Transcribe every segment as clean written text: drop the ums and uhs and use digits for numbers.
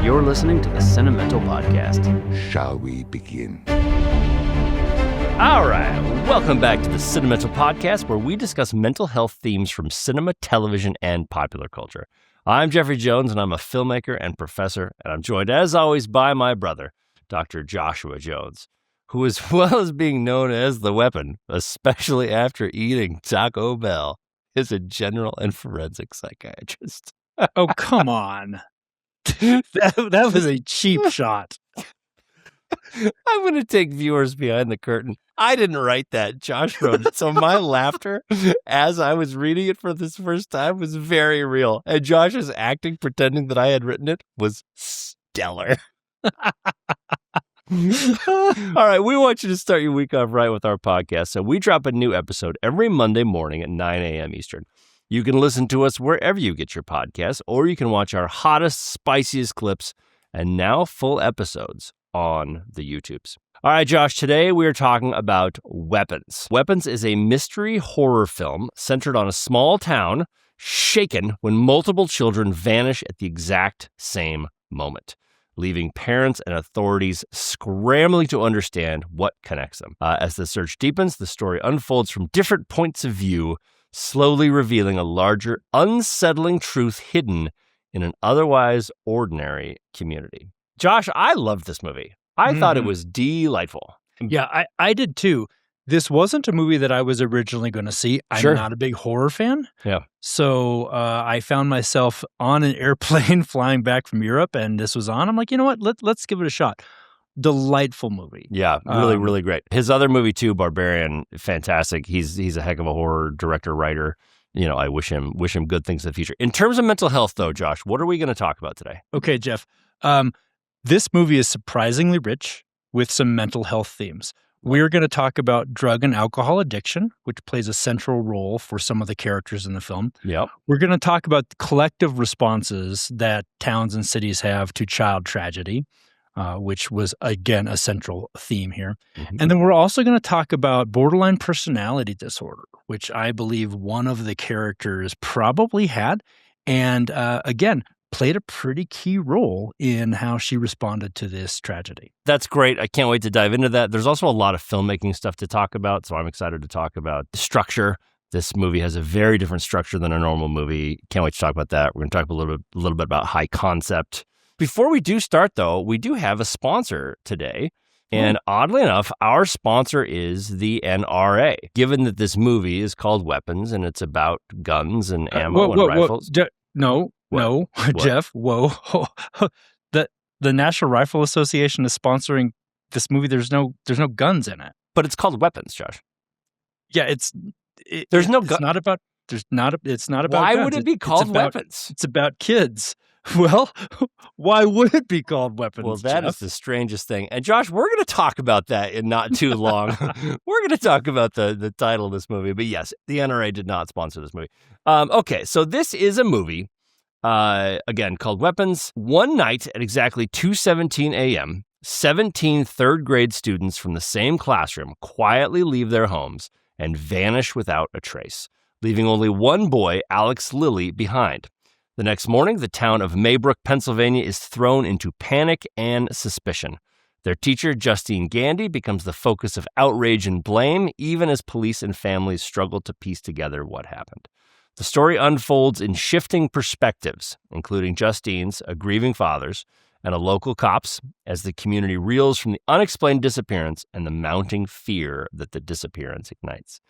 You're listening to the Cinemental podcast. Shall we begin? All right, welcome back to the Cinemental podcast, where we discuss mental health themes from cinema, television, and popular culture. I'm Jeffrey Jones, and I'm a filmmaker and professor, and I'm joined, as always, by my brother, Dr. Joshua Jones, who, as well as being known as the Weapon, especially after eating Taco Bell, is a general and forensic psychiatrist. Oh, come on. That was a cheap shot. I'm going to take viewers behind the curtain. I didn't write that. Josh wrote it. So my laughter as I was reading it for this first time was very real. And Josh's acting, pretending that I had written it, was stellar. All right, we want you to start your week off right with our podcast. So we drop a new episode every Monday morning at 9 a.m. Eastern. You can listen to us wherever you get your podcasts, or you can watch our hottest, spiciest clips and now full episodes on the YouTubes. All right, Josh, today we are talking about Weapons. Weapons is a mystery horror film centered on a small town shaken when multiple children vanish at the exact same moment, leaving parents and authorities scrambling to understand what connects them. As the search deepens, the story unfolds from different points of view, slowly revealing a larger, unsettling truth hidden in an otherwise ordinary community. Josh, I loved this movie. I thought it was delightful. Yeah, I did too. This wasn't a movie that I was originally going to see. I'm not a big horror fan. Yeah. So I found myself on an airplane flying back from Europe, and this was on. I'm like, you know what? Let's give it a shot. Delightful movie. Yeah, really great. His other movie too, Barbarian, fantastic. He's a heck of a horror director, writer. You know, I wish him good things in the future. In terms of mental health, though, Josh, what are we going to talk about today? Okay, Jeff. This movie is surprisingly rich with some mental health themes. We're going to talk about drug and alcohol addiction, which plays a central role for some of the characters in the film. Yep. We're going to talk about collective responses that towns and cities have to child tragedy, which was, again, a central theme here. Mm-hmm. And then we're also going to talk about borderline personality disorder, which I believe one of the characters probably had. And again, played a pretty key role in how she responded to this tragedy. That's great. I can't wait to dive into that. There's also a lot of filmmaking stuff to talk about, so I'm excited to talk about the structure. This movie has a very different structure than a normal movie. Can't wait to talk about that. We're going to talk a little bit about high concept. Before we do start, though, we do have a sponsor today. And oddly enough, our sponsor is the NRA. Given that this movie is called Weapons and it's about guns and ammo and rifles. No, Jeff, whoa. The National Rifle Association is sponsoring this movie. There's no guns in it. But it's called Weapons, Josh. Yeah, It's not about Why would it be called Weapons? It's about kids. Well, why would it be called Weapons? Well, that Jeff? is the strangest thing. And Josh, we're going to talk about that in not too long. We're going to talk about the title of this movie. But yes, the NRA did not sponsor this movie. Okay, so this is a movie, again, called Weapons. One night at exactly 2:17 a.m., 17 third-grade students from the same classroom quietly leave their homes and vanish without a trace, leaving only one boy, Alex Lilly, behind. The next morning, the town of Maybrook, Pennsylvania, is thrown into panic and suspicion. Their teacher, Justine Gandy, becomes the focus of outrage and blame, even as police and families struggle to piece together what happened. The story unfolds in shifting perspectives, including Justine's, a grieving father's, and a local cop's, as the community reels from the unexplained disappearance and the mounting fear that the disappearance ignites.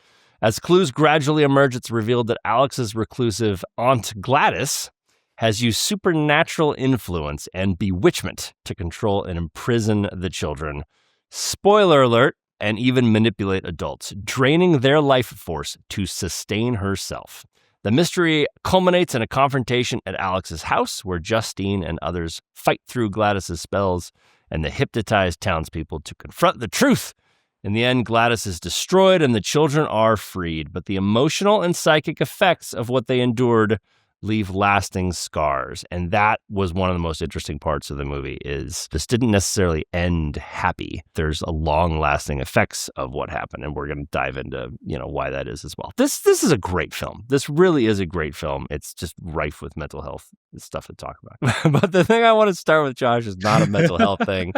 As clues gradually emerge, it's revealed that Alex's reclusive Aunt Gladys has used supernatural influence and bewitchment to control and imprison the children. Spoiler alert, and even manipulate adults, draining their life force to sustain herself. The mystery culminates in a confrontation at Alex's house, where Justine and others fight through Gladys's spells and the hypnotized townspeople to confront the truth. In the end, Gladys is destroyed and the children are freed, but the emotional and psychic effects of what they endured leave lasting scars. And that was one of the most interesting parts of the movie is this didn't necessarily end happy. There's a long-lasting effects of what happened, and we're going to dive into, why that is as well. This is a great film. This really is a great film. It's just rife with mental health stuff to talk about. But the thing I want to start with, Josh, is not a mental health thing.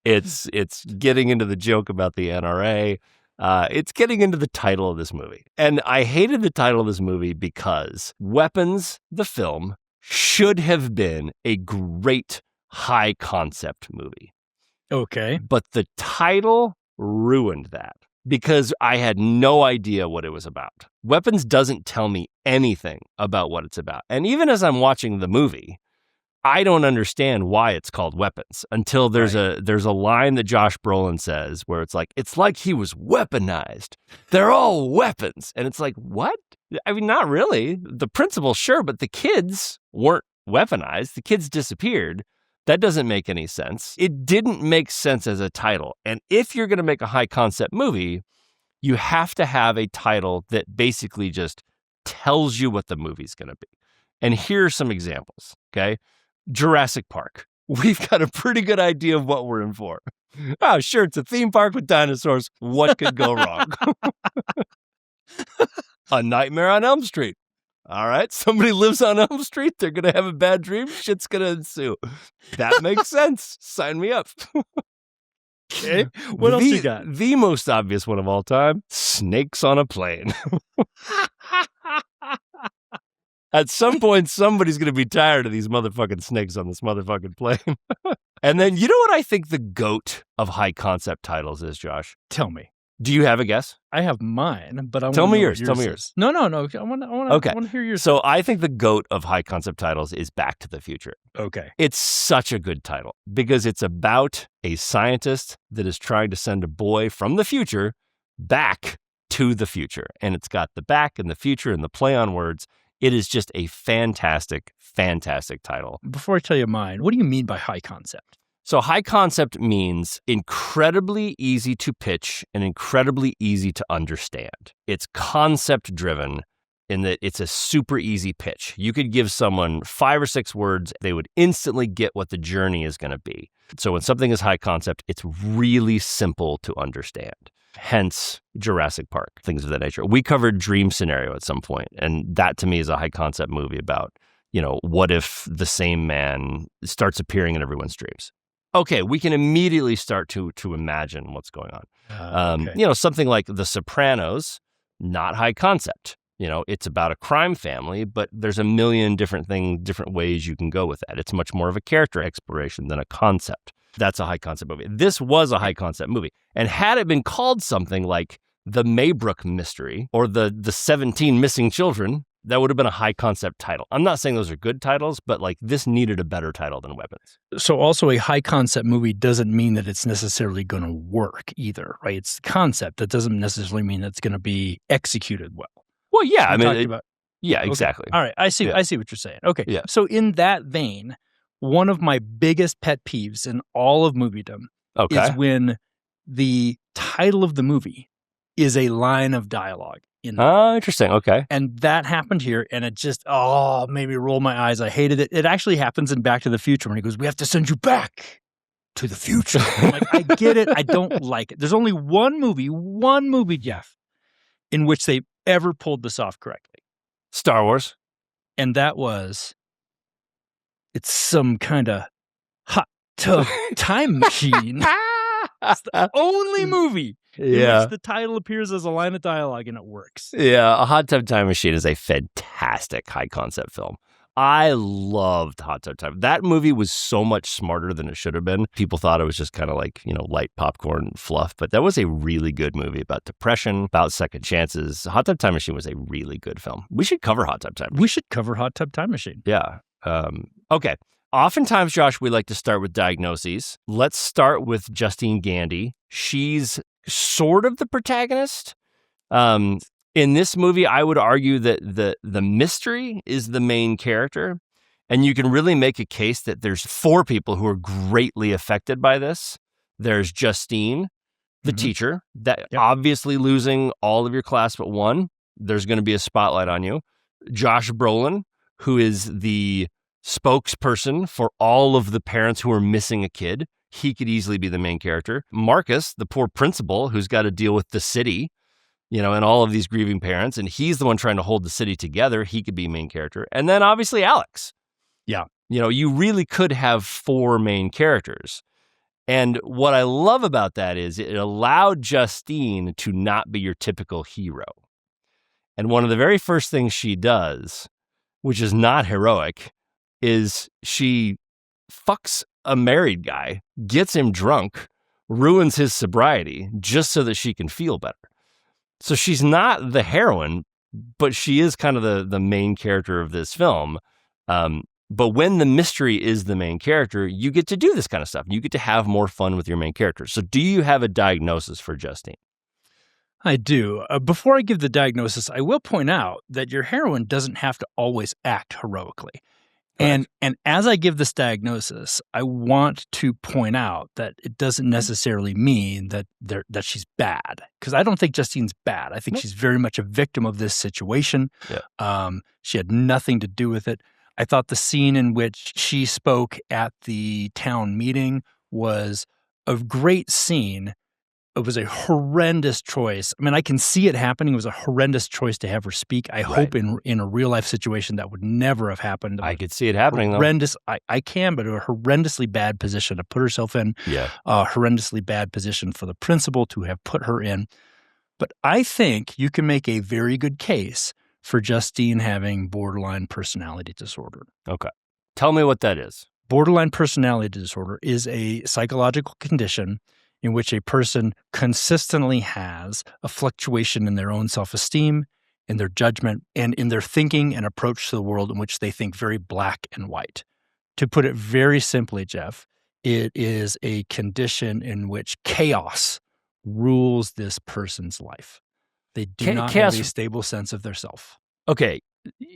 It's getting into the joke about the NRA. It's getting into the title of this movie. And I hated the title of this movie because Weapons, the film, should have been a great high concept movie. Okay. But the title ruined that because I had no idea what it was about. Weapons doesn't tell me anything about what it's about. And even as I'm watching the movie, I don't understand why it's called Weapons until there's a line that Josh Brolin says where it's like he was weaponized. They're all weapons. And it's like, what? I mean, not really. The principal, sure, but the kids weren't weaponized. The kids disappeared. That doesn't make any sense. It didn't make sense as a title. And if you're going to make a high concept movie, you have to have a title that basically just tells you what the movie's going to be. And here are some examples, okay? Jurassic Park. We've got a pretty good idea of what we're in for. Oh, sure, it's a theme park with dinosaurs. What could go wrong? A Nightmare on Elm Street. All right, somebody lives on Elm Street. They're going to have a bad dream. Shit's going to ensue. That makes sense. Sign me up. Okay, what else you got? The most obvious one of all time, snakes on a plane. At some point, somebody's going to be tired of these motherfucking snakes on this motherfucking plane. And then, you know what I think the GOAT of high concept titles is, Josh? Tell me. Do you have a guess? I have mine, but I want Tell to me know yours. what Tell me is. yours. No. I want to hear yours. So I think the GOAT of high concept titles is Back to the Future. Okay. It's such a good title because it's about a scientist that is trying to send a boy from the future back to the future. And it's got the back and the future and the play on words. It is just a fantastic, fantastic title. Before I tell you mine, what do you mean by high concept? So high concept means incredibly easy to pitch and incredibly easy to understand. It's concept driven in that it's a super easy pitch. You could give someone 5 or 6 words, they would instantly get what the journey is going to be. So when something is high concept, it's really simple to understand. Hence Jurassic Park, things of that nature. We covered Dream Scenario at some point, and that to me is a high concept movie about, what if the same man starts appearing in everyone's dreams? Okay, we can immediately start to imagine what's going on. Okay. Something like The Sopranos, not high concept. It's about a crime family, but there's a million different ways you can go with that. It's much more of a character exploration than a concept. That's a high concept movie. This was a high concept movie. And had it been called something like The Maybrook Mystery or the 17 Missing Children, that would have been a high concept title. I'm not saying those are good titles, but this needed a better title than Weapons. So also a high concept movie doesn't mean that it's necessarily going to work either, right? It's the concept. That doesn't necessarily mean it's going to be executed well. Well, yeah, Okay. Exactly. All right, I see what you're saying. Okay, yeah. So in that vein, one of my biggest pet peeves in all of moviedom is when the title of the movie is a line of dialogue. Oh, interesting. Okay. And that happened here, and it just, made me roll my eyes. I hated it. It actually happens in Back to the Future when he goes, "We have to send you back to the future." I'm like, I get it. I don't like it. There's only one movie, Jeff, in which they ever pulled this off correctly. Star Wars. And that was, it's some kind of hot tub time machine. It's the only movie in which the title appears as a line of dialogue and it works. Yeah, A Hot Tub Time Machine is a fantastic high concept film. I loved Hot Tub Time. That movie was so much smarter than it should have been. People thought it was just kind of light popcorn fluff, but that was a really good movie about depression, about second chances. Hot Tub Time Machine was a really good film. We should cover Hot Tub Time Machine. We should cover Hot Tub Time Machine. Yeah. Okay. Oftentimes, Josh, we like to start with diagnoses. Let's start with Justine Gandy. She's sort of the protagonist. In this movie, I would argue that the mystery is the main character. And you can really make a case that there's 4 people who are greatly affected by this. There's Justine, the teacher, that obviously losing all of your class but one. There's going to be a spotlight on you. Josh Brolin, who is the spokesperson for all of the parents who are missing a kid. He could easily be the main character. Marcus, the poor principal who's got to deal with the city, and all of these grieving parents, and he's the one trying to hold the city together. He could be main character. And then obviously Alex. Yeah. You really could have 4 main characters. And what I love about that is it allowed Justine to not be your typical hero. And one of the very first things she does, which is not heroic, is she fucks a married guy, gets him drunk, ruins his sobriety just so that she can feel better. So she's not the heroine, but she is kind of the main character of this film. But when the mystery is the main character, you get to do this kind of stuff. You get to have more fun with your main character. So do you have a diagnosis for Justine? I do. Before I give the diagnosis, I will point out that your heroine doesn't have to always act heroically. And as I give this diagnosis, I want to point out that it doesn't necessarily mean that she's bad, because I don't think Justine's bad. I think she's very much a victim of this situation. Yeah. She had nothing to do with it. I thought the scene in which she spoke at the town meeting was a great scene. It was a horrendous choice. I mean, I can see it happening. It was a horrendous choice to have her speak. I hope in a real life situation that would never have happened. I could see it happening, horrendous, though. I can, but a horrendously bad position to put herself in. Yeah. A horrendously bad position for the principal to have put her in. But I think you can make a very good case for Justine having borderline personality disorder. Okay. Tell me what that is. Borderline personality disorder is a psychological condition in which a person consistently has a fluctuation in their own self-esteem, in their judgment, and in their thinking and approach to the world, in which they think very black and white. To put it very simply, Jeff, it is a condition in which chaos rules this person's life. They do not have a stable sense of their self. Okay.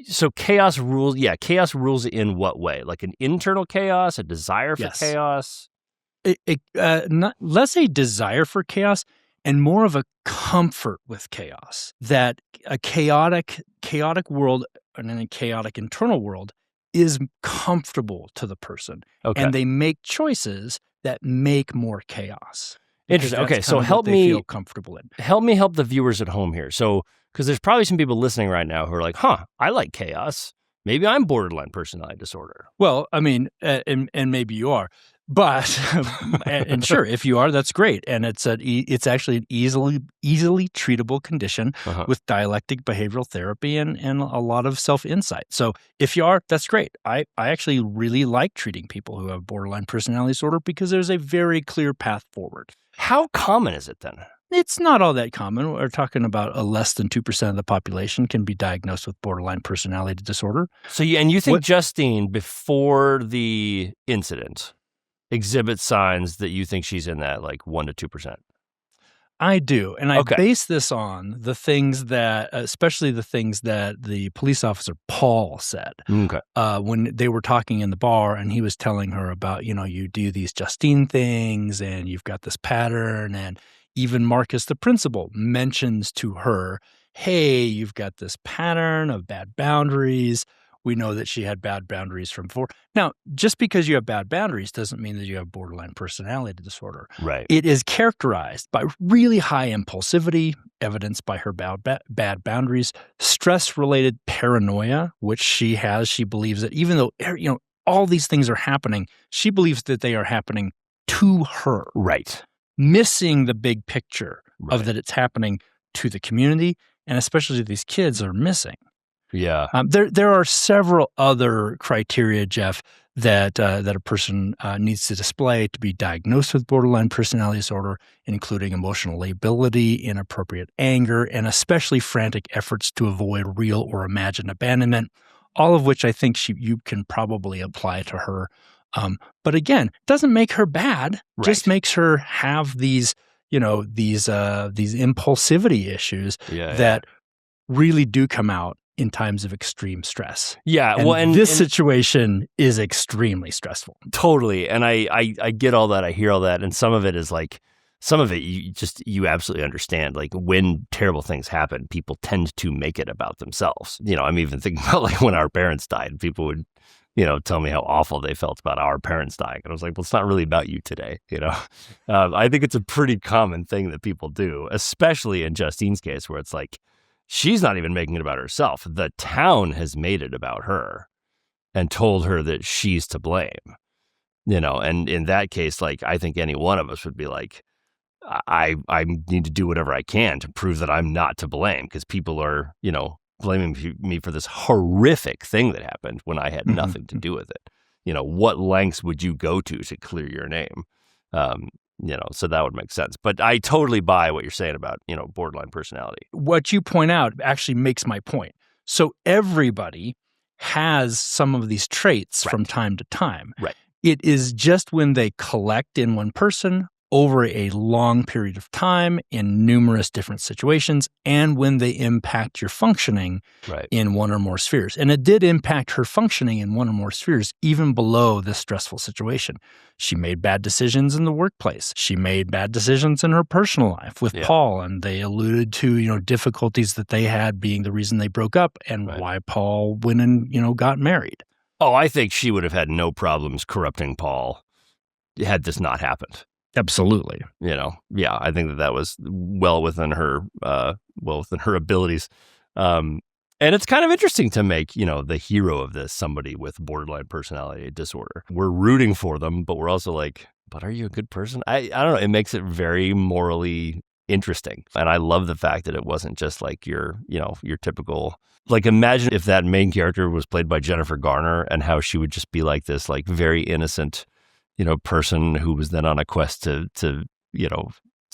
So chaos rules. Yeah. Chaos rules in what way? Like an internal chaos, a desire for chaos? Not less a desire for chaos and more of a comfort with chaos. That a chaotic world and a chaotic internal world is comfortable to the person. Okay. And they make choices that make more chaos. Interesting. Okay, so help me feel comfortable in. Help me help the viewers at home here. So, because there's probably some people listening right now who are like, I like chaos. Maybe I'm borderline personality disorder. Well, I mean, and maybe you are. But and sure, if you are, that's great, and it's actually an easily treatable condition with dialectic behavioral therapy and a lot of self-insight. So if you are, that's great. I actually really like treating people who have borderline personality disorder because there's a very clear path forward. How common is it then? It's not all that common. We're talking about less than 2% of the population can be diagnosed with borderline personality disorder. So you think Justine, before the incident, exhibits signs that you think she's in that like 1 to 2%? I do. And I base this on the things that, especially the things that the police officer Paul said when they were talking in the bar, and he was telling her about, you do these Justine things and you've got this pattern. And even Marcus, the principal, mentions to her, hey, you've got this pattern of bad boundaries. We know that she had bad boundaries from before. Now, just because you have bad boundaries doesn't mean that you have borderline personality disorder. Right. It is characterized by really high impulsivity, evidenced by her bad boundaries, stress-related paranoia, which she has. She believes that even though all these things are happening, she believes that they are happening to her. Right. Missing the big picture of that it's happening to the community, and especially these kids are missing. Yeah. There are several other criteria, Jeff, that a person needs to display to be diagnosed with borderline personality disorder, including emotional lability, inappropriate anger, and especially frantic efforts to avoid real or imagined abandonment, all of which I think you can probably apply to her. But again, doesn't make her bad, just makes her have these impulsivity issues that really do come out in times of extreme stress. Yeah. And this situation is extremely stressful. Totally. And I get all that. I hear all that. And some of it is like some of it you absolutely understand. Like when terrible things happen, people tend to make it about themselves. I'm even thinking about like when our parents died, people would, tell me how awful they felt about our parents dying. And I was like, well, it's not really about you today. I think it's a pretty common thing that people do, especially in Justine's case, where it's like, she's not even making it about herself. The town has made it about her and told her that she's to blame, and in that case, like, I think any one of us would be like, I need to do whatever I can to prove that I'm not to blame, because people are, blaming me for this horrific thing that happened when I had nothing to do with it. What lengths would you go to clear your name? So that would make sense. But I totally buy what you're saying about, borderline personality. What you point out actually makes my point. So everybody has some of these traits from time to time. Right. It is just when they collect in one person over a long period of time in numerous different situations, and when they impact your functioning in one or more spheres. And it did impact her functioning in one or more spheres, even below this stressful situation. She made bad decisions in the workplace. She made bad decisions in her personal life with Paul, and they alluded to, difficulties that they had being the reason they broke up, and why Paul went and, got married. Oh, I think she would have had no problems corrupting Paul had this not happened. Absolutely. I think that was well within her abilities. And it's kind of interesting to make, the hero of this somebody with borderline personality disorder. We're rooting for them, but we're also like, but are you a good person? I don't know. It makes it very morally interesting. And I love the fact that it wasn't just like your typical, like, imagine if that main character was played by Jennifer Garner and how she would just be like this, like, very innocent, person who was then on a quest to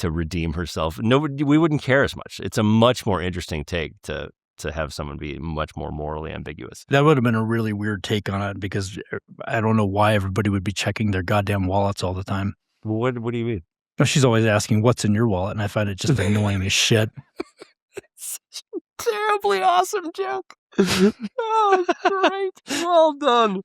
redeem herself. Nobody, we wouldn't care as much. It's a much more interesting take to have someone be much more morally ambiguous. That would have been a really weird take on it, because I don't know why everybody would be checking their goddamn wallets all the time. What do you mean? She's always asking, what's in your wallet? And I find it just annoying as shit. It's such a terribly awesome joke. Oh, great. Well done.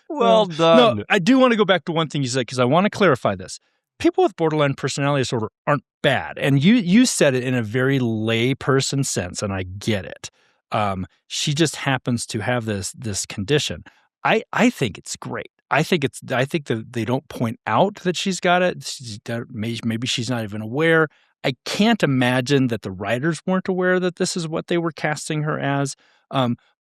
Well done. No, I do want to go back to one thing you said, because I want to clarify this. People with borderline personality disorder aren't bad. And you said it in a very layperson sense, and I get it. She just happens to have this condition. I think it's great. I think that they don't point out that she's got it. Maybe she's not even aware. I can't imagine that the writers weren't aware that this is what they were casting her as.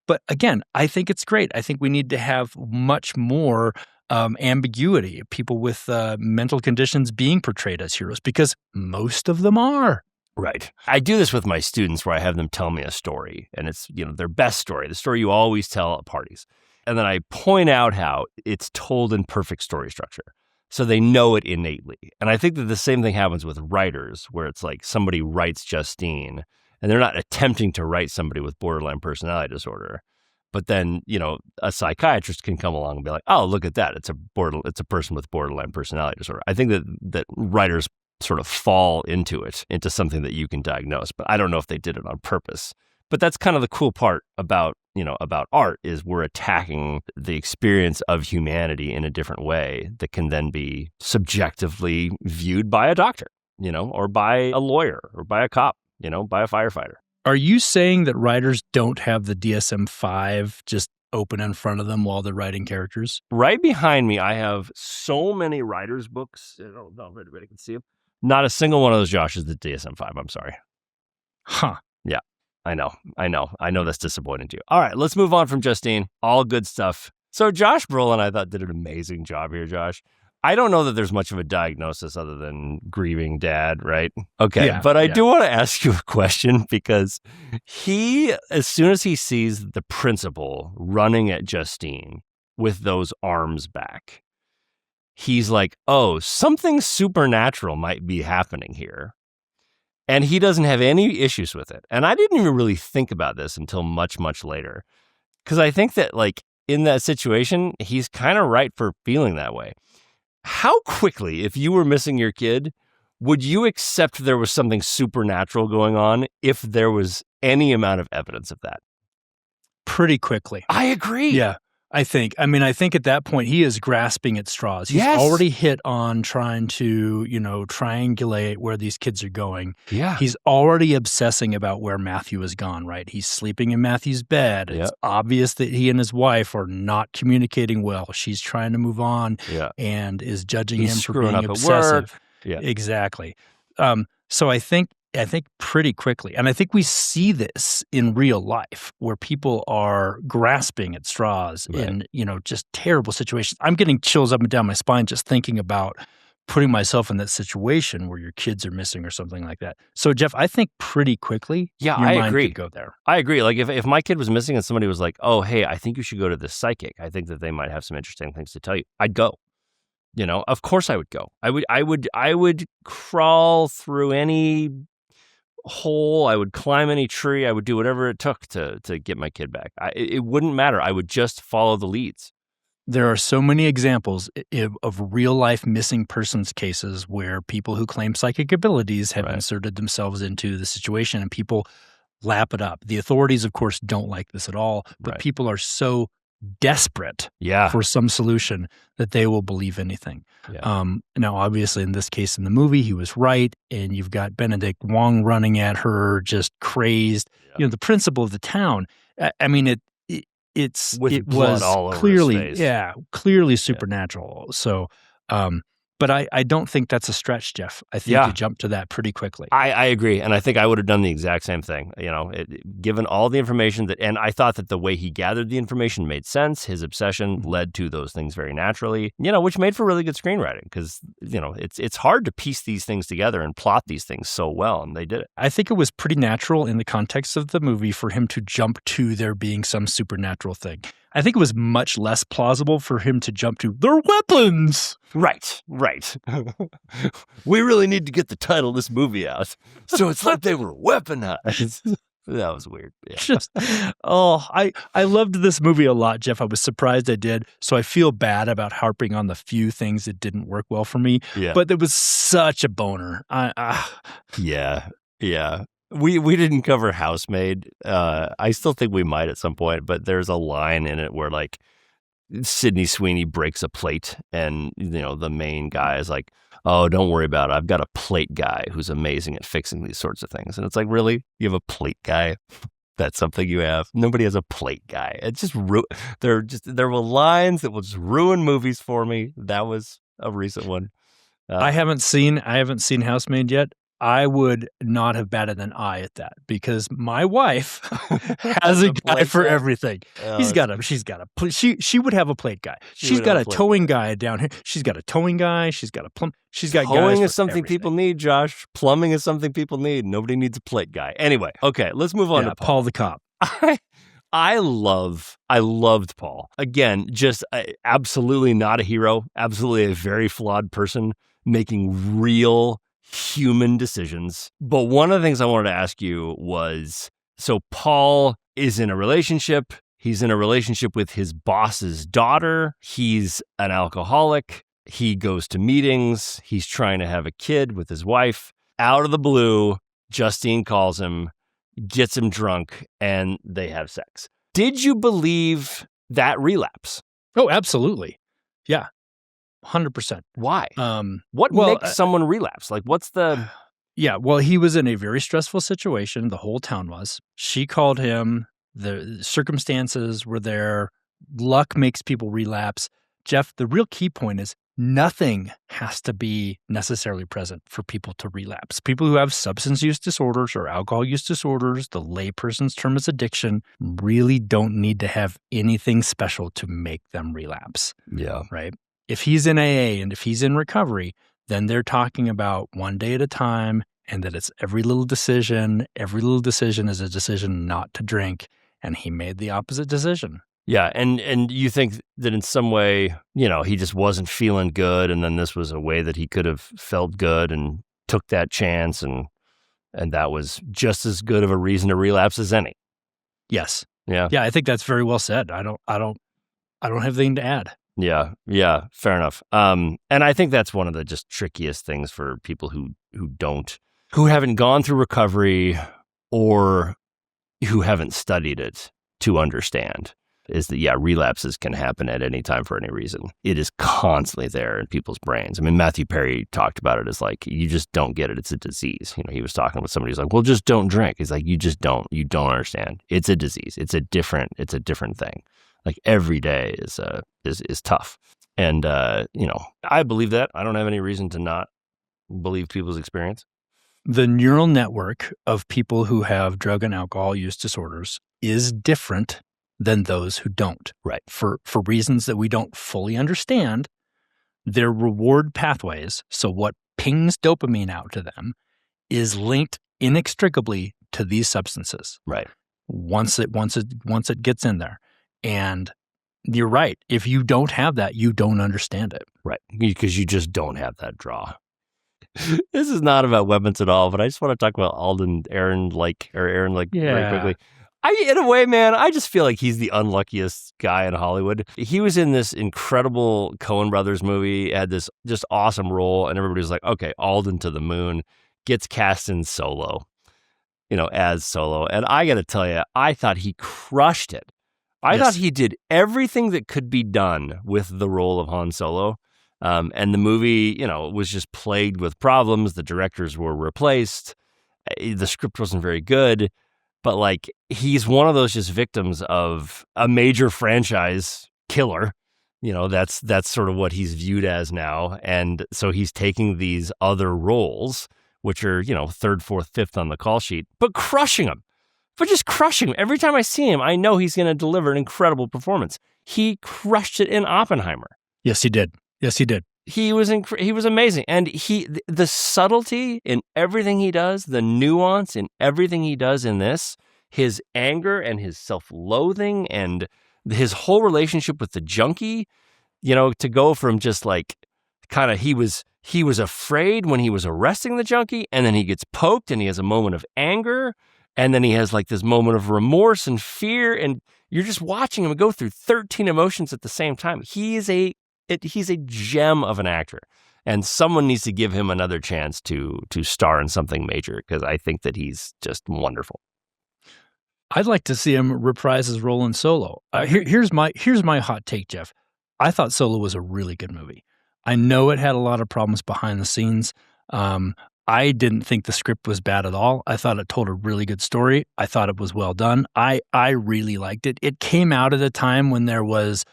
But again, I think it's great. I think we need to have much more ambiguity, people with mental conditions being portrayed as heroes, because most of them are. Right. I do this with my students where I have them tell me a story, and it's, their best story, the story you always tell at parties. And then I point out how it's told in perfect story structure, so they know it innately. And I think that the same thing happens with writers, where it's like somebody writes Justine, and they're not attempting to write somebody with borderline personality disorder. But then, a psychiatrist can come along and be like, oh, look at that. It's a person with borderline personality disorder. I think that writers sort of fall into something that you can diagnose. But I don't know if they did it on purpose. But that's kind of the cool part about art, is we're attacking the experience of humanity in a different way that can then be subjectively viewed by a doctor, or by a lawyer, or by a cop, by a firefighter. Are you saying that writers don't have the DSM-5 just open in front of them while they're writing characters? Right behind me, I have so many writers' books. I don't know if everybody can see them. Not a single one of those, Josh, is the DSM-5. I'm sorry. Huh. Yeah, I know that's disappointing to you. All right, let's move on from Justine. All good stuff. So Josh Brolin, I thought, did an amazing job here, Josh. I don't know that there's much of a diagnosis other than grieving dad, right? Okay, Yeah, but I do want to ask you a question, because as soon as he sees the principal running at Justine with those arms back, he's like, oh, something supernatural might be happening here. And he doesn't have any issues with it. And I didn't even really think about this until much, much later. Because I think that, like, in that situation, he's kind of right for feeling that way. How quickly, if you were missing your kid, would you accept there was something supernatural going on if there was any amount of evidence of that? Pretty quickly. I agree. Yeah. I think at that point he is grasping at straws. He's already hit on trying to, triangulate where these kids are going. Yeah. He's already obsessing about where Matthew has gone, right? He's sleeping in Matthew's bed. It's obvious that he and his wife are not communicating well. She's trying to move on and is judging him for being obsessive. At work. Yeah. Exactly. So I think pretty quickly, and I think we see this in real life where people are grasping at straws in, just terrible situations. I'm getting chills up and down my spine just thinking about putting myself in that situation where your kids are missing or something like that. So, Jeff, I think pretty quickly, your mind could go there. I agree. Like if my kid was missing and somebody was like, "Oh, hey, I think you should go to this psychic. I think that they might have some interesting things to tell you," I'd go. Of course I would go. I would crawl through any hole. I would climb any tree. I would do whatever it took to get my kid back. It wouldn't matter. I would just follow the leads. There are so many examples of real life missing persons cases where people who claim psychic abilities have inserted themselves into the situation and people lap it up. The authorities, of course, don't like this at all, but people are so desperate for some solution that they will believe anything. Now, obviously, in this case, in the movie, he was right, and you've got Benedict Wong running at her, just crazed. The principal of the town. I mean, it was all over clearly, his face. clearly supernatural. So, but I don't think that's a stretch, Jeff. I think you jump to that pretty quickly. I agree, and I think I would have done the exact same thing. Given all the information and I thought that the way he gathered the information made sense. His obsession led to those things very naturally. Which made for really good screenwriting because it's hard to piece these things together and plot these things so well, and they did it. I think it was pretty natural in the context of the movie for him to jump to there being some supernatural thing. I think it was much less plausible for him to jump to their weapons. Right. We really need to get the title of this movie out. So it's like they were weaponized. That was weird. Yeah. I loved this movie a lot, Jeff. I was surprised I did. So I feel bad about harping on the few things that didn't work well for me. Yeah. But it was such a boner. Yeah. We didn't cover Housemaid. I still think we might at some point, but there's a line in it where like Sydney Sweeney breaks a plate and the main guy is like, "Oh, don't worry about it. I've got a plate guy who's amazing at fixing these sorts of things." And it's like, really? You have a plate guy? That's something you have? Nobody has a plate guy. It's just there were lines that will just ruin movies for me. That was a recent one. I haven't seen Housemaid yet. I would not have batted an eye at that because my wife has a guy for everything. She would have a plate guy. She's got a towing guy down here. She's got a towing guy. She's got a plumb. She's got towing guys is something everything. People need, Josh. Plumbing is something people need. Nobody needs a plate guy. Anyway, okay, let's move on to Paul the cop. I loved Paul. Again, just absolutely not a hero. Absolutely a very flawed person making real human decisions. But one of the things I wanted to ask you was, so Paul is in a relationship. He's in a relationship with his boss's daughter. He's an alcoholic. He goes to meetings. He's trying to have a kid with his wife. Out of the blue, Justine calls him, gets him drunk, and they have sex. Did you believe that relapse? Oh, absolutely. Yeah. 100%. Why? What makes someone relapse? Like, what's the... Yeah, well, he was in a very stressful situation. The whole town was. She called him. The circumstances were there. Luck makes people relapse. Jeff, the real key point is nothing has to be necessarily present for people to relapse. People who have substance use disorders or alcohol use disorders, the layperson's term is addiction, really don't need to have anything special to make them relapse. Yeah. Right? If he's in AA and if he's in recovery, then they're talking about one day at a time and that it's every little decision. Every little decision is a decision not to drink. And he made the opposite decision. Yeah. And you think that in some way, he just wasn't feeling good. And then this was a way that he could have felt good and took that chance. And that was just as good of a reason to relapse as any. Yes. Yeah. Yeah. I think that's very well said. I don't have anything to add. Yeah, fair enough. And I think that's one of the just trickiest things for people who haven't gone through recovery or who haven't studied it to understand. is that, relapses can happen at any time for any reason. It is constantly there in people's brains. I mean, Matthew Perry talked about it as like, you just don't get it. It's a disease. He was talking with somebody who's like, well, just don't drink. He's like, you don't understand. It's a disease. It's a different thing. Like every day is tough. And, I believe that. I don't have any reason to not believe people's experience. The neural network of people who have drug and alcohol use disorders is different than those who don't. Right. For reasons that we don't fully understand, their reward pathways, so what pings dopamine out to them, is linked inextricably to these substances. Right. Once it gets in there. And you're right. If you don't have that, you don't understand it. Right. Because you just don't have that draw. This is not about weapons at all, but I just want to talk about Aaron very quickly. In a way, man, I just feel like he's the unluckiest guy in Hollywood. He was in this incredible Coen Brothers movie, had this just awesome role, and everybody was like, okay, Alden to the moon, gets cast in Solo, as Solo. And I got to tell you, I thought he crushed it. I thought he did everything that could be done with the role of Han Solo. And the movie, was just plagued with problems. The directors were replaced. The script wasn't very good. But, like, he's one of those just victims of a major franchise killer. That's sort of what he's viewed as now. And so he's taking these other roles, which are, third, fourth, fifth on the call sheet, but crushing them. But just crushing him. Every time I see him, I know he's going to deliver an incredible performance. He crushed it in Oppenheimer. Yes, he did. He was amazing. And the subtlety in everything he does, the nuance in everything he does in this, his anger and his self-loathing and his whole relationship with the junkie, to go from just like kind of he was afraid when he was arresting the junkie, and then he gets poked and he has a moment of anger, and then he has like this moment of remorse and fear, and you're just watching him go through 13 emotions at the same time. He's a gem of an actor, and someone needs to give him another chance to star in something major, because I think that he's just wonderful. I'd like to see him reprise his role in Solo. Here's my hot take, Jeff. I thought Solo was a really good movie. I know it had a lot of problems behind the scenes. I didn't think the script was bad at all. I thought it told a really good story. I thought it was well done. I really liked it. It came out at a time when there was,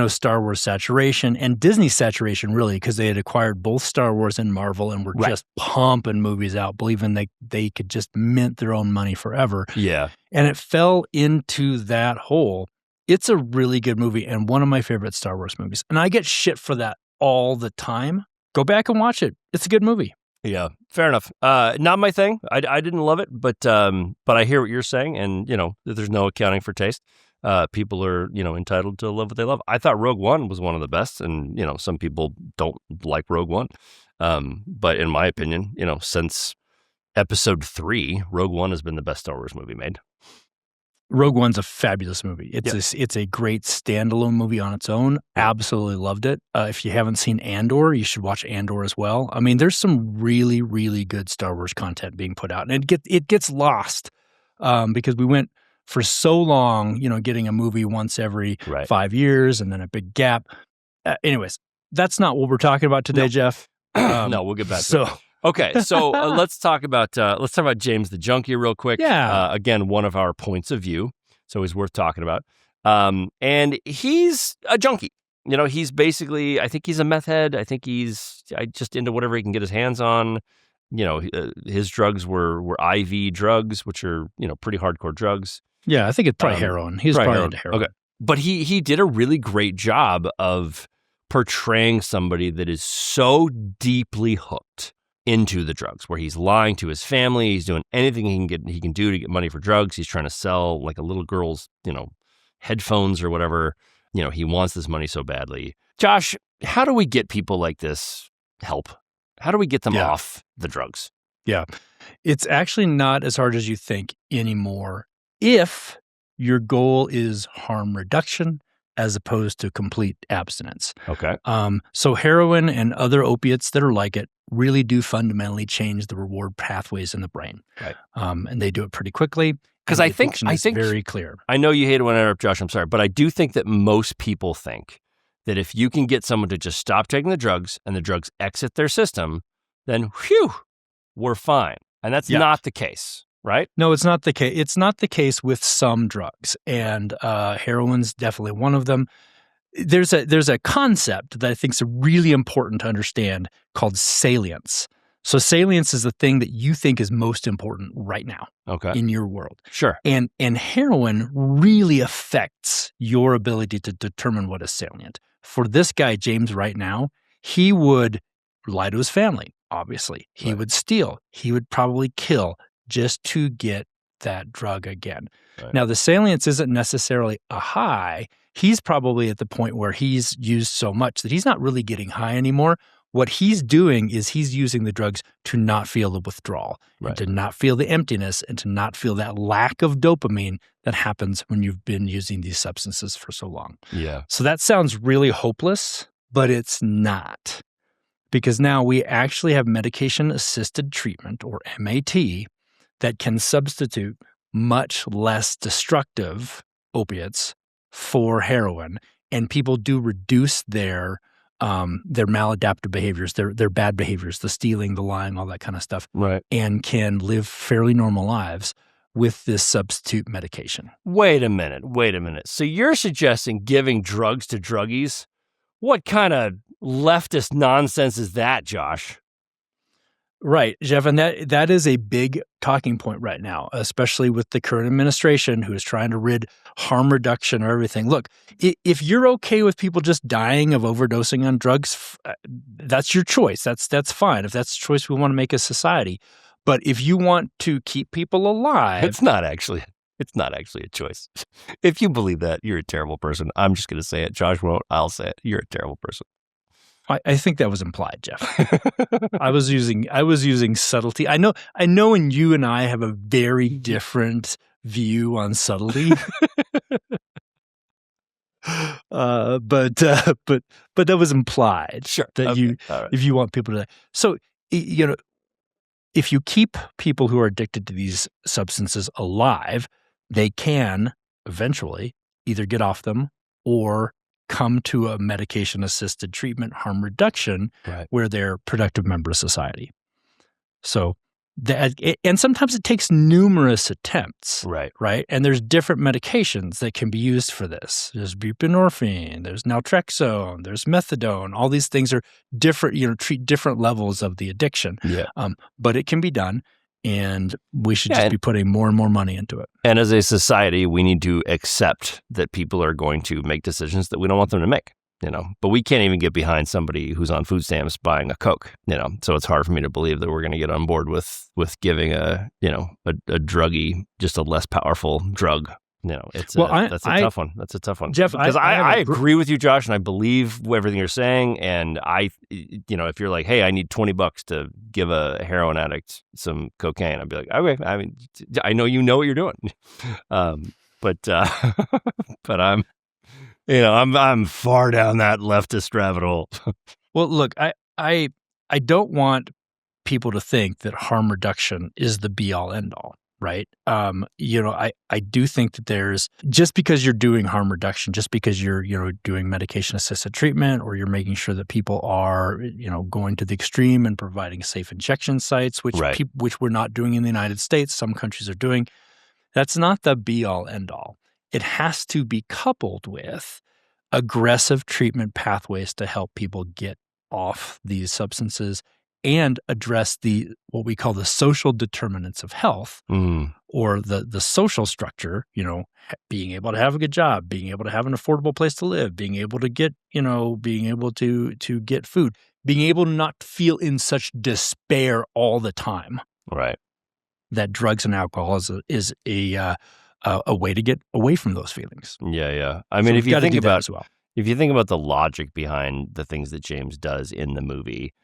Star Wars saturation and Disney saturation, really, because they had acquired both Star Wars and Marvel and were just pumping movies out, believing they could just mint their own money forever. Yeah. And it fell into that hole. It's a really good movie and one of my favorite Star Wars movies. And I get shit for that all the time. Go back and watch it. It's a good movie. Yeah, fair enough. Not my thing. I didn't love it, but I hear what you're saying, and there's no accounting for taste. People are entitled to love what they love. I thought Rogue One was one of the best, and some people don't like Rogue One. But in my opinion, since Episode 3, Rogue One has been the best Star Wars movie made. Rogue One's a fabulous movie. It's a great standalone movie on its own. Absolutely loved it. If you haven't seen Andor, you should watch Andor as well. I mean, there's some really, really good Star Wars content being put out, and it gets lost because we went for so long, getting a movie once every 5 years and then a big gap. Anyways, that's not what we're talking about today, Jeff. No, we'll get back to it. Okay, so let's talk about James the Junkie real quick. Yeah. Again, one of our points of view, so he's worth talking about. And he's a junkie. He's basically, I think he's a meth head. I think he's just into whatever he can get his hands on. His drugs were IV drugs, which are pretty hardcore drugs. Yeah, I think it's probably heroin. He's probably into heroin. Okay, but he did a really great job of portraying somebody that is so deeply hooked into the drugs, where he's lying to his family, he's doing anything he can do to get money for drugs. He's trying to sell like a little girl's, headphones or whatever. He wants this money so badly. Josh, how do we get people like this help? How do we get them off the drugs? Yeah. It's actually not as hard as you think anymore if your goal is harm reduction as opposed to complete abstinence. Okay. So heroin and other opiates that are like it really do fundamentally change the reward pathways in the brain. Right. And they do it pretty quickly. Because The I think addiction is very clear. I know you hate it when I interrupt, Josh. I'm sorry, but I do think that most people think that if you can get someone to just stop taking the drugs and the drugs exit their system, then whew, we're fine. And that's not the case, right? No, it's not the case. It's not the case with some drugs, and heroin's definitely one of them. There's a concept that I think is really important to understand called salience. So salience is the thing that you think is most important right now in your world. Sure. And heroin really affects your ability to determine what is salient. For this guy, James, right now, he would lie to his family, obviously. He would steal. He would probably kill just to get that drug again. Right. Now, the salience isn't necessarily a high. He's probably at the point where he's used so much that he's not really getting high anymore. What he's doing is he's using the drugs to not feel the withdrawal, and to not feel the emptiness, and to not feel that lack of dopamine that happens when you've been using these substances for so long. Yeah. So that sounds really hopeless, but it's not. Because now we actually have medication-assisted treatment, or MAT, that can substitute much less destructive opiates for heroin, and people do reduce their maladaptive behaviors, their bad behaviors, the stealing, the lying, all that kind of stuff, and can live fairly normal lives with this substitute medication. Wait a minute. So you're suggesting giving drugs to druggies? What kind of leftist nonsense is that, Josh? Right, Jeff, and that is a big talking point right now, especially with the current administration who is trying to rid harm reduction or everything. Look, if you're okay with people just dying of overdosing on drugs, that's your choice. That's fine. If that's the choice we want to make as society. But if you want to keep people alive, it's not actually a choice. If you believe that, you're a terrible person. I'm just going to say it. Josh won't. I'll say it. You're a terrible person. I think that was implied, Jeff. I was using subtlety. I know, and you and I have a very different view on subtlety. But that was implied. Sure. That if you want people to, so if you keep people who are addicted to these substances alive, they can eventually either get off them or come to a medication-assisted treatment, harm reduction, where they're productive member of society. So, and sometimes it takes numerous attempts, right? And there's different medications that can be used for this. There's buprenorphine, there's naltrexone, there's methadone. All these things are different, treat different levels of the addiction. Yeah. But it can be done. And we should just be putting more and more money into it. And as a society, we need to accept that people are going to make decisions that we don't want them to make, But we can't even get behind somebody who's on food stamps buying a Coke, So it's hard for me to believe that we're going to get on board with giving a druggie just a less powerful drug. That's a tough one. That's a tough one, Jeff. Because I agree with you, Josh, and I believe everything you're saying. And if you're like, hey, I need $20 to give a heroin addict some cocaine, I'd be like, okay. I mean, I know you know what you're doing, but I'm, I'm far down that leftist rabbit hole. Well, look, I don't want people to think that harm reduction is the be all end all. Right. I do think that there's, just because you're doing harm reduction, just because you're, doing medication assisted treatment, or you're making sure that people are, going to the extreme and providing safe injection sites, which we're not doing in the United States, some countries are doing. That's not the be all end all. It has to be coupled with aggressive treatment pathways to help people get off these substances and address what we call the social determinants of health, or the social structure, being able to have a good job, being able to have an affordable place to live, being able to get, being able to get food, being able to not feel in such despair all the time. Right. That drugs and alcohol is a way to get away from those feelings. Yeah. I mean, if you think about the logic behind the things that James does in the movie,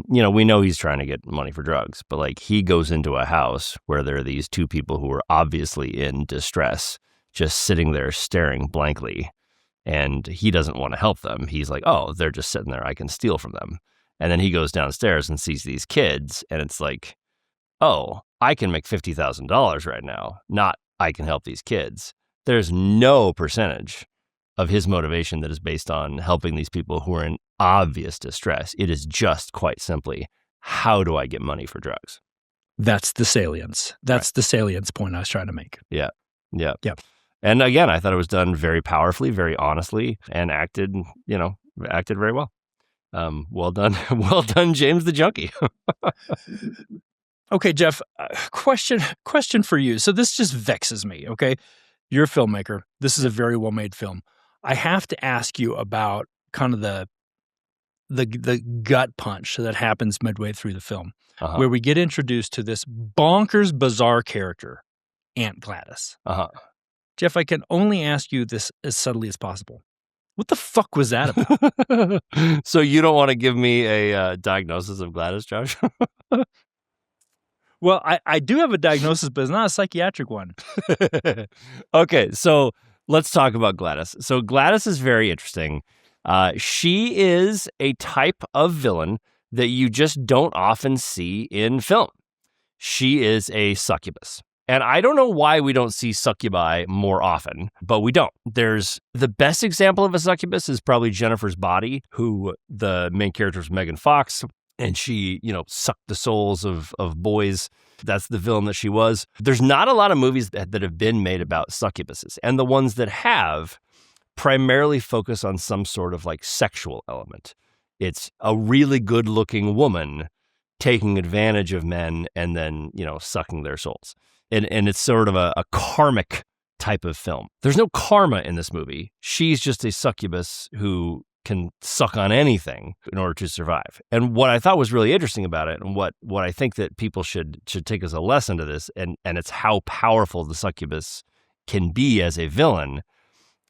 we know he's trying to get money for drugs, but he goes into a house where there are these two people who are obviously in distress, just sitting there staring blankly, and he doesn't want to help them. He's like, oh, they're just sitting there, I can steal from them. And then he goes downstairs and sees these kids, and it's like, oh, I can make $50,000 right now. Not I can help these kids. There's no percentage of his motivation that is based on helping these people who are in obvious distress. It is just quite simply, how do I get money for drugs? That's the salience. That's the salience point I was trying to make. Yeah. Yep. And again, I thought it was done very powerfully, very honestly, and acted very well. Well done. Well done, James the Junkie. Okay, Jeff, question for you. So this just vexes me, okay? You're a filmmaker. This is a very well-made film. I have to ask you about kind of the gut punch that happens midway through the film, where we get introduced to this bonkers, bizarre character, Aunt Gladys. Jeff, I can only ask you this as subtly as possible. What the fuck was that about? So you don't want to give me a diagnosis of Gladys, Josh? Well, I do have a diagnosis, but it's not a psychiatric one. Okay, so let's talk about Gladys. So Gladys is very interesting. She is a type of villain that you just don't often see in film. She is a succubus. And I don't know why we don't see succubi more often, but we don't. There's the best example of a succubus is probably Jennifer's Body, who the main character is Megan Fox, and she, sucked the souls of boys. That's the villain that she was. There's not a lot of movies that have been made about succubuses, and the ones that have primarily focus on some sort of like sexual element. It's a really good-looking woman taking advantage of men and then, sucking their souls. And it's sort of a karmic type of film. There's no karma in this movie. She's just a succubus who can suck on anything in order to survive. And what I thought was really interesting about it, and what I think that people should take as a lesson to this, and it's how powerful the succubus can be as a villain.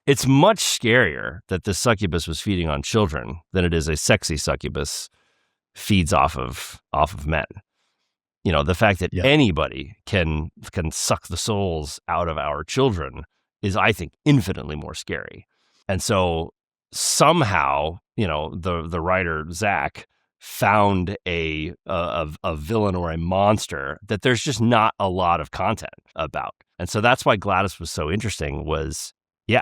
It's much scarier that the succubus was feeding on children than it is a sexy succubus feeds off of men. The fact that anybody can suck the souls out of our children is, I think, infinitely more scary. And so somehow, the writer, Zach, found a villain or a monster that there's just not a lot of content about. And so that's why Gladys was so interesting was,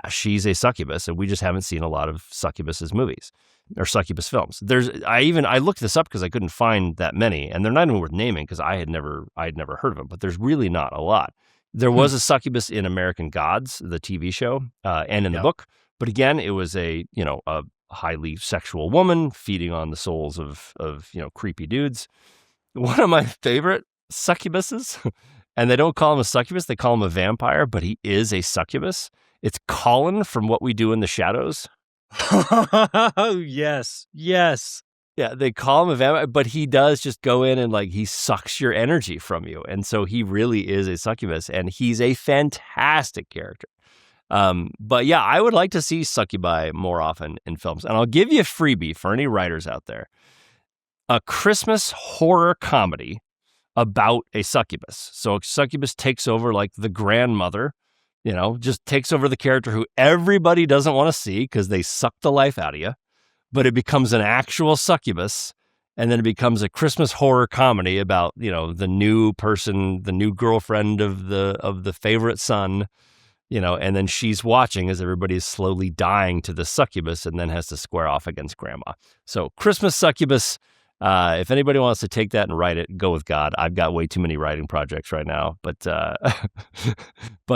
she's a succubus, and we just haven't seen a lot of succubus's movies or succubus films. I looked this up because I couldn't find that many, and they're not even worth naming because I had never heard of them, but there's really not a lot. There was a succubus in American Gods, the TV show, and in the book, but again, it was a highly sexual woman feeding on the souls of creepy dudes. One of my favorite succubuses, and they don't call him a succubus, they call him a vampire, but he is a succubus. It's Colin from What We Do in the Shadows. Oh, yes. Yeah, they call him a vampire, but he does just go in and he sucks your energy from you. And so he really is a succubus, and he's a fantastic character. But yeah, I would like to see succubi more often in films. And I'll give you a freebie for any writers out there. A Christmas horror comedy about a succubus. So a succubus takes over the grandmother, just takes over the character who everybody doesn't want to see because they suck the life out of you, but it becomes an actual succubus, and then it becomes a Christmas horror comedy about, the new person, the new girlfriend of the favorite son, and then she's watching as everybody's slowly dying to the succubus and then has to square off against grandma. So Christmas succubus. If anybody wants to take that and write it, go with God. I've got way too many writing projects right now, but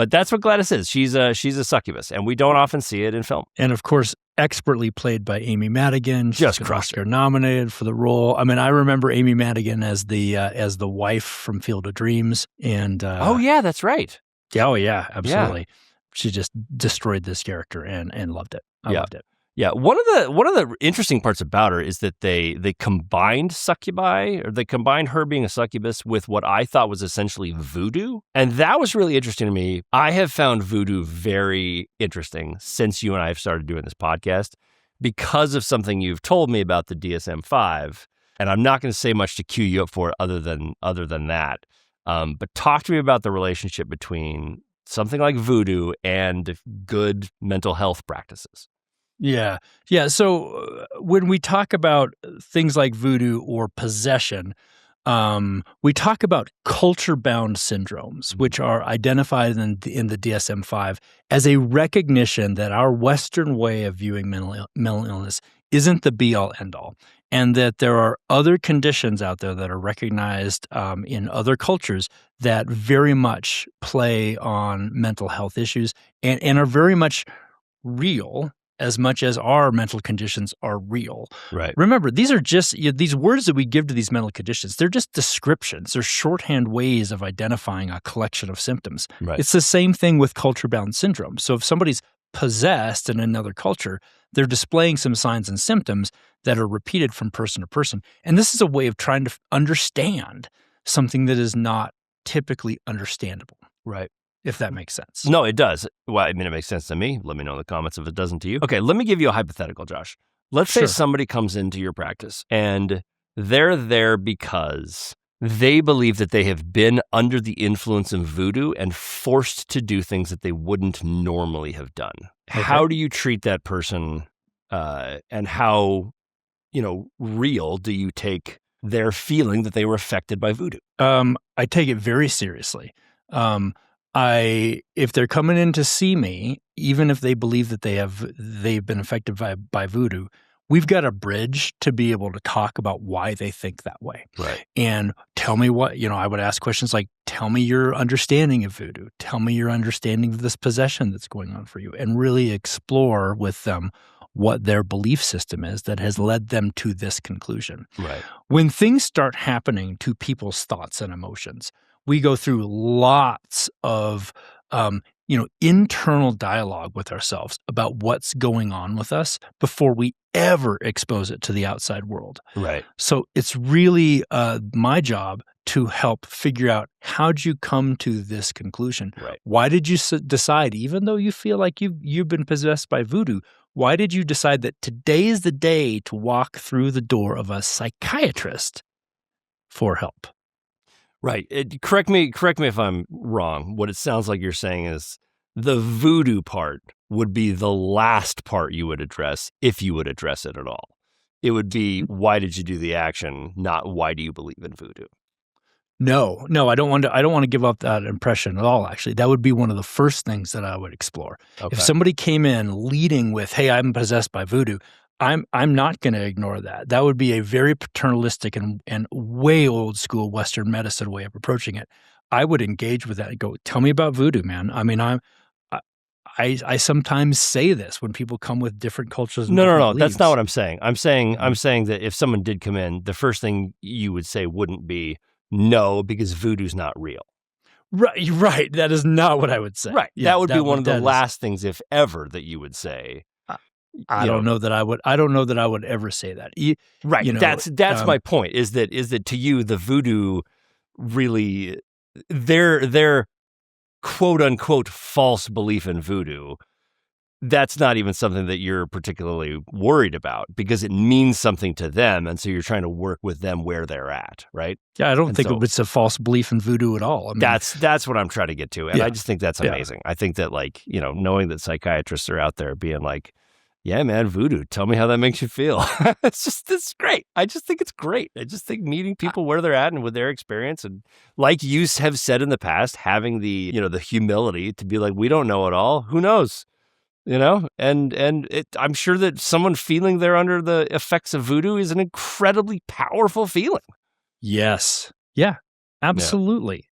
that's what Gladys is. She's a succubus, and we don't often see it in film. And of course, expertly played by Amy Madigan. Just She's Oscar nominated for the role. I mean, I remember Amy Madigan as the wife from Field of Dreams, and oh yeah, that's right. Oh yeah, absolutely. Yeah. She just destroyed this character and loved it. I loved it. Yeah, one of the interesting parts about her is that they combined succubi, or they combined her being a succubus with what I thought was essentially voodoo, and that was really interesting to me. I have found voodoo very interesting since you and I have started doing this podcast because of something you've told me about the DSM-5, and I'm not going to say much to cue you up for it other than that. But talk to me about the relationship between something like voodoo and good mental health practices. Yeah. So when we talk about things like voodoo or possession, We talk about culture-bound syndromes, which are identified in the DSM-5 as a recognition that our Western way of viewing mental illness isn't the be-all, end-all, and that there are other conditions out there that are recognized in other cultures that very much play on mental health issues and are very much real as much as our mental conditions are real. Right. Remember, these are just these words that we give to these mental conditions. They're just descriptions. They're shorthand ways of identifying a collection of symptoms. Right. It's the same thing with culture-bound syndrome. So if somebody's possessed in another culture, they're displaying some signs and symptoms that are repeated from person to person. And this is a way of trying to understand something that is not typically understandable. Right. If that makes sense. No, it does. Well, I mean, it makes sense to me. Let me know in the comments if it doesn't to you. Okay, let me give you a hypothetical, Josh. Let's say Sure. somebody comes into your practice and they're there because they believe that they have been under the influence of voodoo and forced to do things that they wouldn't normally have done. Okay. How do you treat that person and how, real do you take their feeling that they were affected by voodoo? I take it very seriously. If they're coming in to see me, even if they believe that they've been affected by voodoo, we've got a bridge to be able to talk about why they think that way. Right. And tell me what, I would ask questions like, tell me your understanding of voodoo. Tell me your understanding of this possession that's going on for you, and really explore with them what their belief system is that has led them to this conclusion. Right. When things start happening to people's thoughts and emotions, we go through lots of, internal dialogue with ourselves about what's going on with us before we ever expose it to the outside world. Right. So it's really my job to help figure out, how'd you come to this conclusion? Right. Why did you decide, even though you feel like you've been possessed by voodoo, why did you decide that today is the day to walk through the door of a psychiatrist for help? Right. Correct me if I'm wrong. What it sounds like you're saying is the voodoo part would be the last part you would address, if you would address it at all. It would be, why did you do the action, not why do you believe in voodoo? No, I don't want to give up that impression at all, actually. That would be one of the first things that I would explore. Okay. If somebody came in leading with, hey, I'm possessed by voodoo, I'm not going to ignore that. That would be a very paternalistic and way old school Western medicine way of approaching it. I would engage with that and go, tell me about voodoo, man. I mean, I sometimes say this when people come with different cultures. And No. different That's not beliefs. what I'm saying. I'm saying that if someone did come in, the first thing you would say wouldn't be no, because voodoo's not real. Right. That is not what I would say. Right. Yeah, that would be one of the that is- last things, if ever, that you would say. I don't know that I would ever say that. Right. That's my point. Is that to you the voodoo really their quote unquote false belief in voodoo? That's not even something that you're particularly worried about because it means something to them, and so you're trying to work with them where they're at, right? Yeah, I don't And think so- it's a false belief in voodoo at all. I mean, That's what I'm trying to get to, and Yeah. I just think that's Yeah. amazing. I think that knowing that psychiatrists are out there being like, yeah, man, voodoo. Tell me how that makes you feel. It's great. I just think it's great. I just think meeting people where they're at and with their experience, and like you have said in the past, having the the humility to be like, we don't know it all. Who knows? I'm sure that someone feeling they're under the effects of voodoo is an incredibly powerful feeling. yes, yeah, absolutely.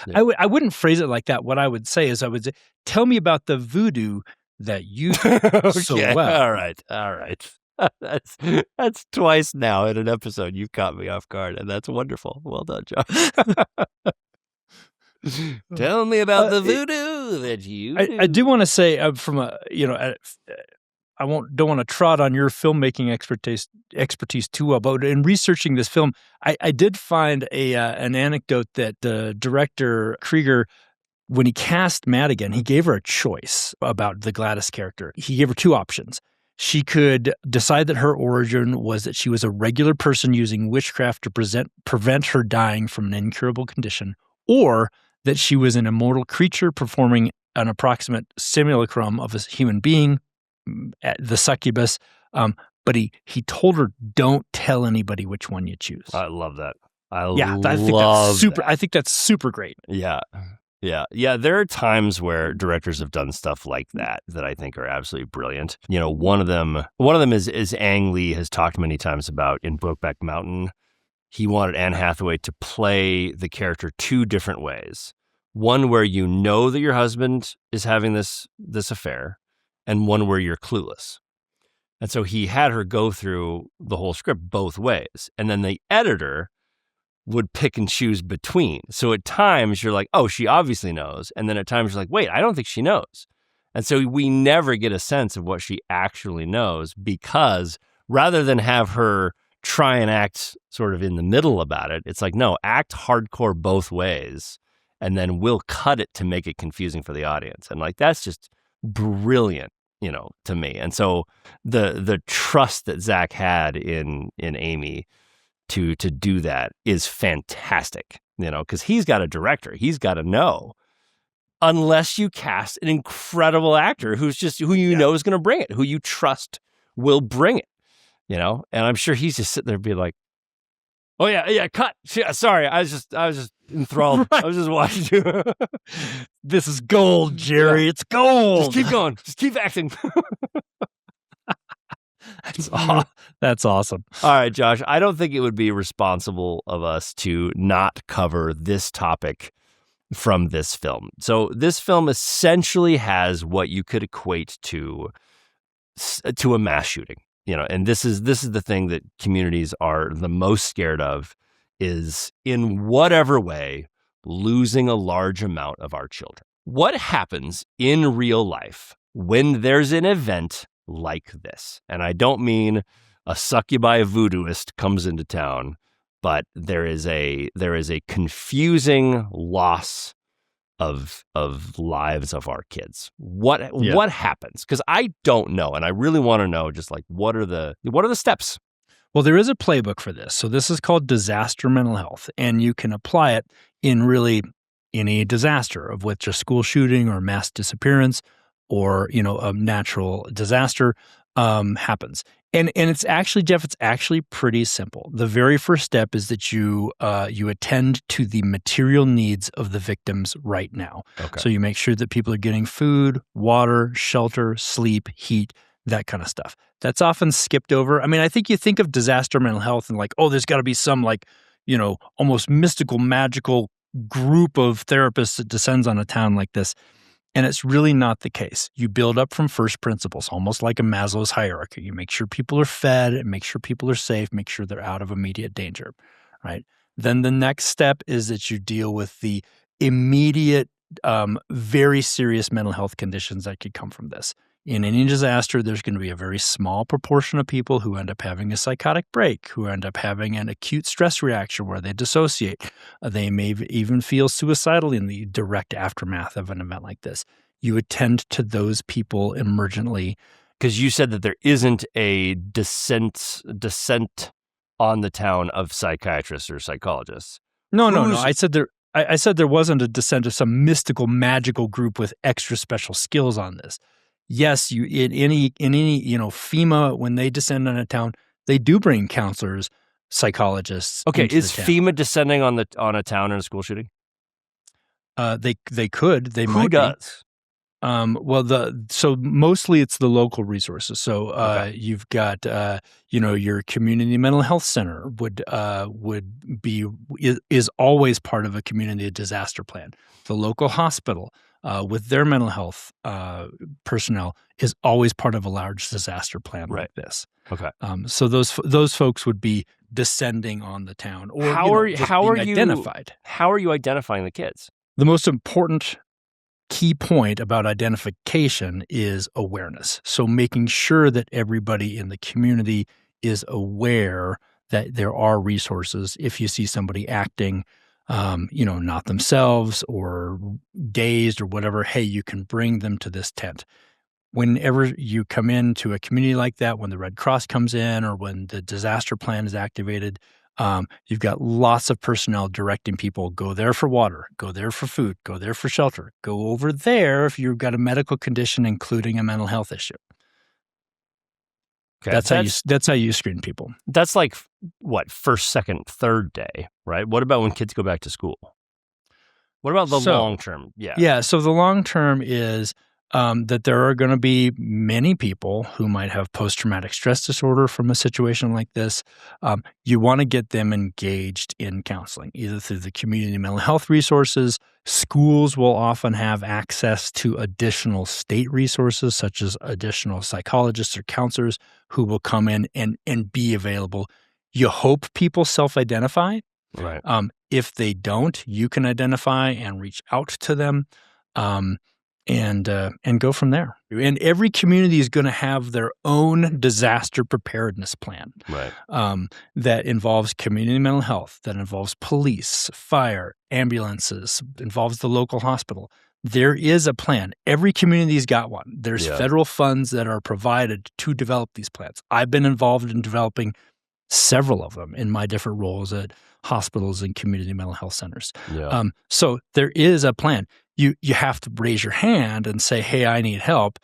Yeah. I wouldn't phrase it like that. What I would say is, I would say, tell me about the voodoo that you do so Okay. well. All right. That's twice now in an episode. You caught me off guard, and that's wonderful. Well done, Josh. Tell me about the voodoo that you do. I do want to say, from a I don't want to trot on your filmmaking expertise too well, but in researching this film, I did find an anecdote that the director Krieger, when he cast Madigan, he gave her a choice about the Gladys character. He gave her two options. She could decide that her origin was that she was a regular person using witchcraft to prevent her dying from an incurable condition, or that she was an immortal creature performing an approximate simulacrum of a human being, the succubus. But he told her, don't tell anybody which one you choose. I love that. I I think that's super great. Yeah. Yeah. There are times where directors have done stuff like that I think are absolutely brilliant. You know, one of them is Ang Lee has talked many times about in Brokeback Mountain. He wanted Anne Hathaway to play the character two different ways. One where you know that your husband is having this affair, and one where you're clueless. And so he had her go through the whole script both ways. And then the editor would pick and choose between. So at times you're like, oh, she obviously knows. And then at times you're like, wait, I don't think she knows. And so we never get a sense of what she actually knows, because rather than have her try and act sort of in the middle about it, it's like, no, act hardcore both ways, and then we'll cut it to make it confusing for the audience. And like, that's just brilliant, you know, to me. And so the trust that Zach had in Amy to do that is fantastic, you know, because he's got a director. He's got to know, unless you cast an incredible actor who you know is going to bring it, who you trust will bring it, you know. And I'm sure he's just sitting there being like, oh yeah, cut. Sorry, I was just enthralled. Right. I was just watching you. This is gold, Jerry. Yeah. It's gold. Just keep going. Just keep acting. That's awesome. All right, Josh, I don't think it would be responsible of us to not cover this topic from this film. So this film essentially has what you could equate to a mass shooting, you know, and this is the thing that communities are the most scared of, is in whatever way losing a large amount of our children. What happens in real life when there's an event like this? And I don't mean a succubi voodooist comes into town, but there is a confusing loss of lives of our kids. What happens? Because I don't know, and I really want to know. Just like, what are the steps? Well, there is a playbook for this. So this is called disaster mental health, and you can apply it in really any disaster, of which a school shooting or mass disappearance or, you know, a natural disaster happens. And it's actually, Jeff, it's actually pretty simple. The very first step is that you attend to the material needs of the victims right now. Okay. So you make sure that people are getting food, water, shelter, sleep, heat, that kind of stuff. That's often skipped over. I mean, I think you think of disaster mental health and like, oh, there's got to be some like, you know, almost mystical, magical group of therapists that descends on a town like this. And it's really not the case. You build up from first principles, almost like a Maslow's hierarchy. You make sure people are fed, and make sure people are safe, make sure they're out of immediate danger, right? Then the next step is that you deal with the immediate, very serious mental health conditions that could come from this. In any disaster, there's going to be a very small proportion of people who end up having a psychotic break, who end up having an acute stress reaction where they dissociate. They may even feel suicidal in the direct aftermath of an event like this. You attend to those people emergently. Because you said that there isn't a descent on the town of psychiatrists or psychologists. No. I said there wasn't a descent of some mystical, magical group with extra special skills on this. Yes, in any you know, FEMA, when they descend on a town, they do bring counselors, psychologists. Okay, is FEMA descending on a town in a school shooting? They could. They Who might. does? So mostly it's the local resources. So Okay. you've got you know, your community mental health center is always part of a community disaster plan. The local hospital with their mental health personnel is always part of a large disaster plan like this. Okay. So those folks would be descending on the town, or how are you identified? How are you identifying the kids? The most important key point about identification is awareness. So making sure that everybody in the community is aware that there are resources if you see somebody acting, you know, not themselves or dazed or whatever. Hey, you can bring them to this tent. Whenever you come into a community like that, when the Red Cross comes in or when the disaster plan is activated, you've got lots of personnel directing people, go there for water, go there for food, go there for shelter, go over there if you've got a medical condition, including a mental health issue. Okay, that's how you screen people. That's like first, second, third day, right? What about when kids go back to school? What about the long term? Yeah. So the long term is that there are going to be many people who might have post-traumatic stress disorder from a situation like this. You want to get them engaged in counseling, either through the community mental health resources. Schools will often have access to additional state resources, such as additional psychologists or counselors who will come in and be available. You hope people self-identify. Right. If they don't, you can identify and reach out to them. And go from there. And every community is going to have their own disaster preparedness plan, right? That involves community mental health, that involves police, fire, ambulances, involves the local hospital. There is a plan. Every community's got one. There's federal funds that are provided to develop these plans. I've been involved in developing several of them in my different roles at hospitals and community mental health centers. Yeah. So there is a plan. You have to raise your hand and say, "Hey, I need help."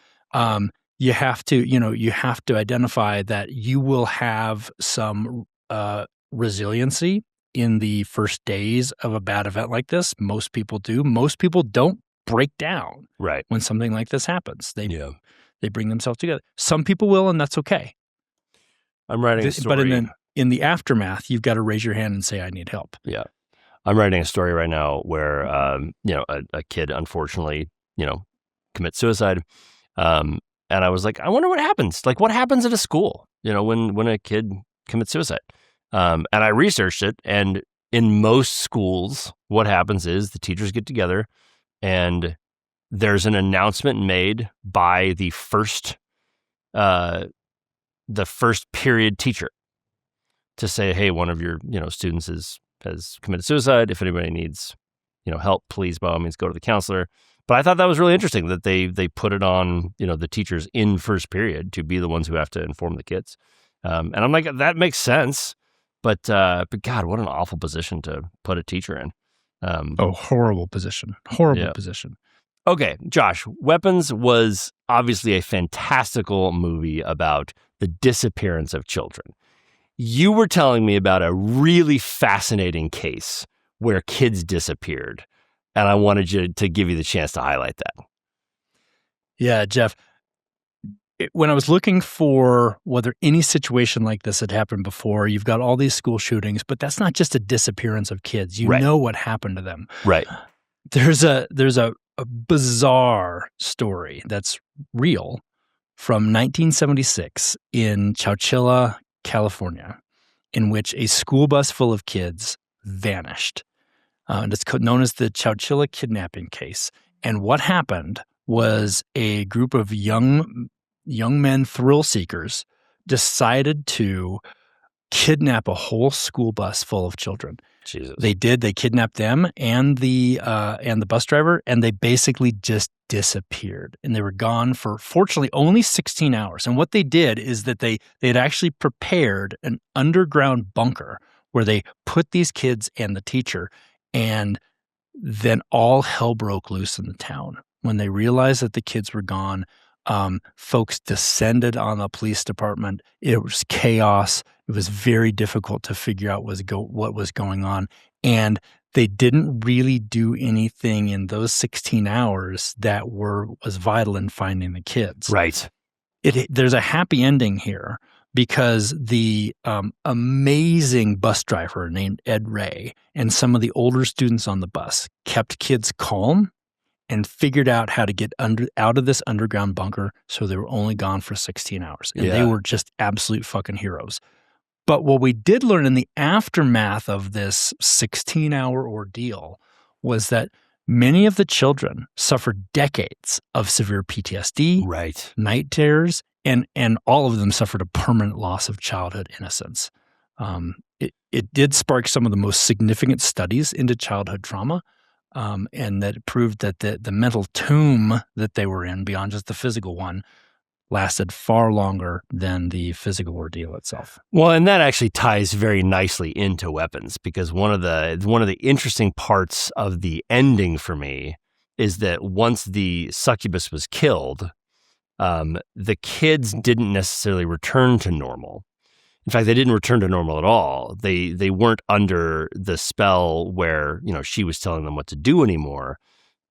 You have to identify that you will have some resiliency in the first days of a bad event like this. Most people do. Most people don't break down right when something like this happens. They bring themselves together. Some people will, and that's okay. I'm writing a story. But in the aftermath, you've got to raise your hand and say, "I need help." Yeah. I'm writing a story right now where, a kid, unfortunately, commits suicide. And I was like, I wonder what happens. Like, what happens at a school, when a kid commits suicide? And I researched it. And in most schools, what happens is the teachers get together and there's an announcement made by the first period teacher to say, hey, one of your, students has committed suicide. If anybody needs, help, please, by all means, go to the counselor. But I thought that was really interesting that they put it on, the teachers in first period to be the ones who have to inform the kids. And I'm like, that makes sense. But God, what an awful position to put a teacher in. Horrible position. Horrible position. Okay, Josh, Weapons was obviously a fantastical movie about the disappearance of children. You were telling me about a really fascinating case where kids disappeared, and I wanted you to give you the chance to highlight that. Yeah, Jeff, when I was looking for whether any situation like this had happened before, you've got all these school shootings, but that's not just a disappearance of kids. You know what happened to them. Right. There's a bizarre story that's real from 1976 in Chowchilla, California, in which a school bus full of kids vanished. And it's known as the Chowchilla kidnapping case. And what happened was a group of young men thrill seekers decided to kidnap a whole school bus full of children. Jesus. They did. They kidnapped them and the bus driver, and they basically just disappeared. And they were gone for, fortunately, only 16 hours. And what they did is that they had actually prepared an underground bunker where they put these kids and the teacher, and then all hell broke loose in the town. When they realized that the kids were gone, folks descended on the police department. It was chaos. It was very difficult to figure out what was going on. And they didn't really do anything in those 16 hours that was vital in finding the kids. Right. There's a happy ending here because the amazing bus driver named Ed Ray and some of the older students on the bus kept kids calm and figured out how to get out of this underground bunker, so they were only gone for 16 hours. And they were just absolute fucking heroes. But what we did learn in the aftermath of this 16-hour ordeal was that many of the children suffered decades of severe PTSD, night terrors, and all of them suffered a permanent loss of childhood innocence. It did spark some of the most significant studies into childhood trauma, and that proved that the mental tomb that they were in, beyond just the physical one, lasted far longer than the physical ordeal itself. Well, and that actually ties very nicely into Weapons, because one of the interesting parts of the ending for me is that once the succubus was killed, the kids didn't necessarily return to normal. In fact, they didn't return to normal at all. They weren't under the spell where, she was telling them what to do anymore,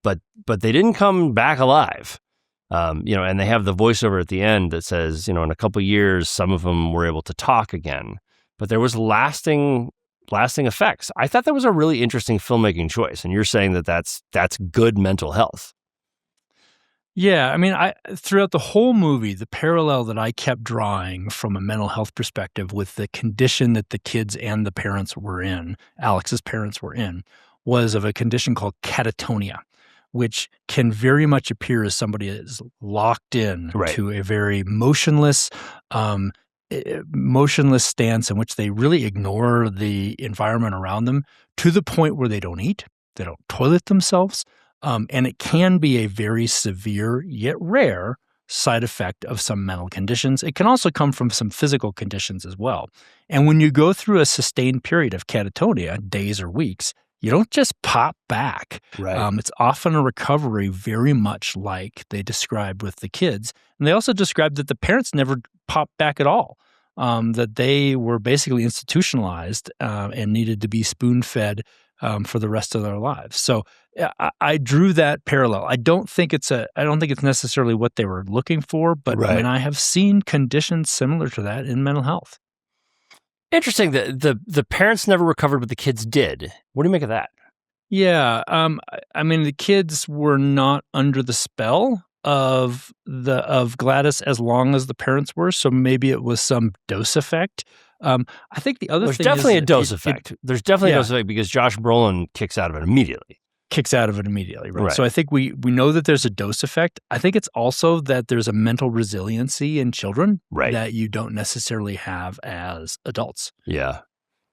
but they didn't come back alive. And they have the voiceover at the end that says, in a couple of years, some of them were able to talk again, but there was lasting effects. I thought that was a really interesting filmmaking choice. And you're saying that that's good mental health. Yeah, I mean, throughout the whole movie, the parallel that I kept drawing from a mental health perspective with the condition that the kids and the parents were in, Alex's parents were in, was of a condition called catatonia, which can very much appear as somebody is locked in to a very motionless stance in which they really ignore the environment around them to the point where they don't eat, they don't toilet themselves. And it can be a very severe yet rare side effect of some mental conditions. It can also come from some physical conditions as well. And when you go through a sustained period of catatonia, days or weeks, you don't just pop back. Right. It's often a recovery very much like they described with the kids. And they also described that the parents never popped back at all, that they were basically institutionalized and needed to be spoon-fed for the rest of their lives. So I drew that parallel. I don't think it's necessarily what they were looking for, but I mean, I have seen conditions similar to that in mental health. Interesting. The parents never recovered, but the kids did. What do you make of that? Yeah. I mean, the kids were not under the spell of Gladys as long as the parents were. So maybe it was some dose effect. I think the other There's thing definitely is a dose effect. There's definitely a dose effect because Josh Brolin kicks out of it immediately. Right? So I think we know that there's a dose effect. I think it's also that there's a mental resiliency in children that you don't necessarily have as adults. Yeah,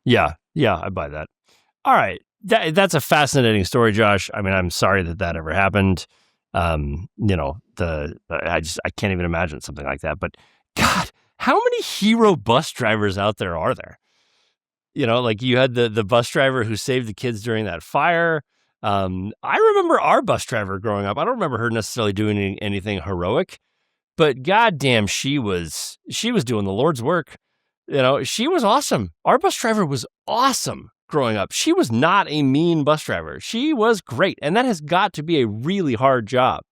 I buy that. All right, that's a fascinating story, Josh. I mean, I'm sorry that ever happened. I can't even imagine something like that. But God, how many hero bus drivers out there are there? Like you had the bus driver who saved the kids during that fire. I remember our bus driver growing up. I don't remember her necessarily doing anything heroic, but goddamn, she was doing the Lord's work. She was awesome. Our bus driver was awesome growing up. She was not a mean bus driver. She was great. And that has got to be a really hard job.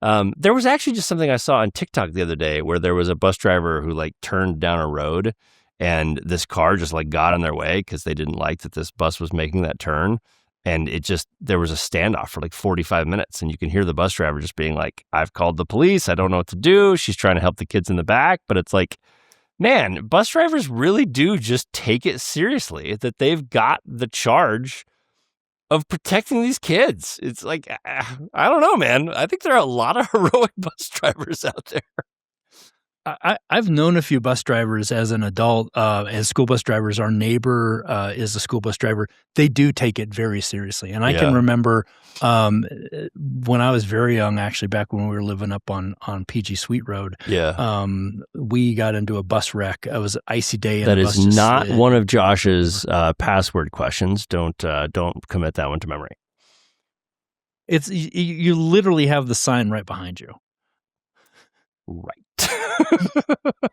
There was actually just something I saw on TikTok the other day where there was a bus driver who turned down a road and this car just got in their way because they didn't like that this bus was making that turn. And there was a standoff for 45 minutes and you can hear the bus driver just being like, I've called the police. I don't know what to do. She's trying to help the kids in the back. But it's man, bus drivers really do just take it seriously that they've got the charge of protecting these kids. It's I don't know, man. I think there are a lot of heroic bus drivers out there. I've known a few bus drivers as an adult, as school bus drivers. Our neighbor is a school bus driver. They do take it very seriously. And I can remember when I was very young, actually, back when we were living up on PG Sweet Road, we got into a bus wreck. It was an icy day. And that is not one of Josh's password questions. Don't commit that one to memory. It's you literally have the sign right behind you. Right.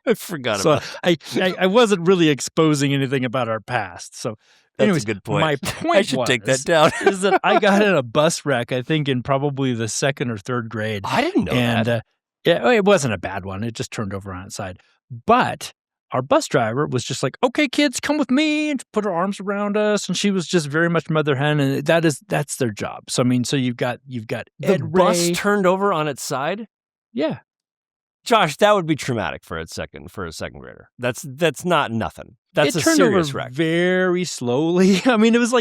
I forgot about that. I wasn't really exposing anything about our past. So anyways, that's a good point. My point I should take that down. is that I got in a bus wreck, I think, in probably the second or third grade. I didn't know that. It wasn't a bad one. It just turned over on its side. But our bus driver was just like, okay, kids, come with me, and put her arms around us. And she was just very much mother hen. And that's their job. So, I mean, so you've got the bus turned over on its side? Yeah. Josh, that would be traumatic for a second grader. That's not nothing. That's a serious wreck. Very slowly. I mean, it was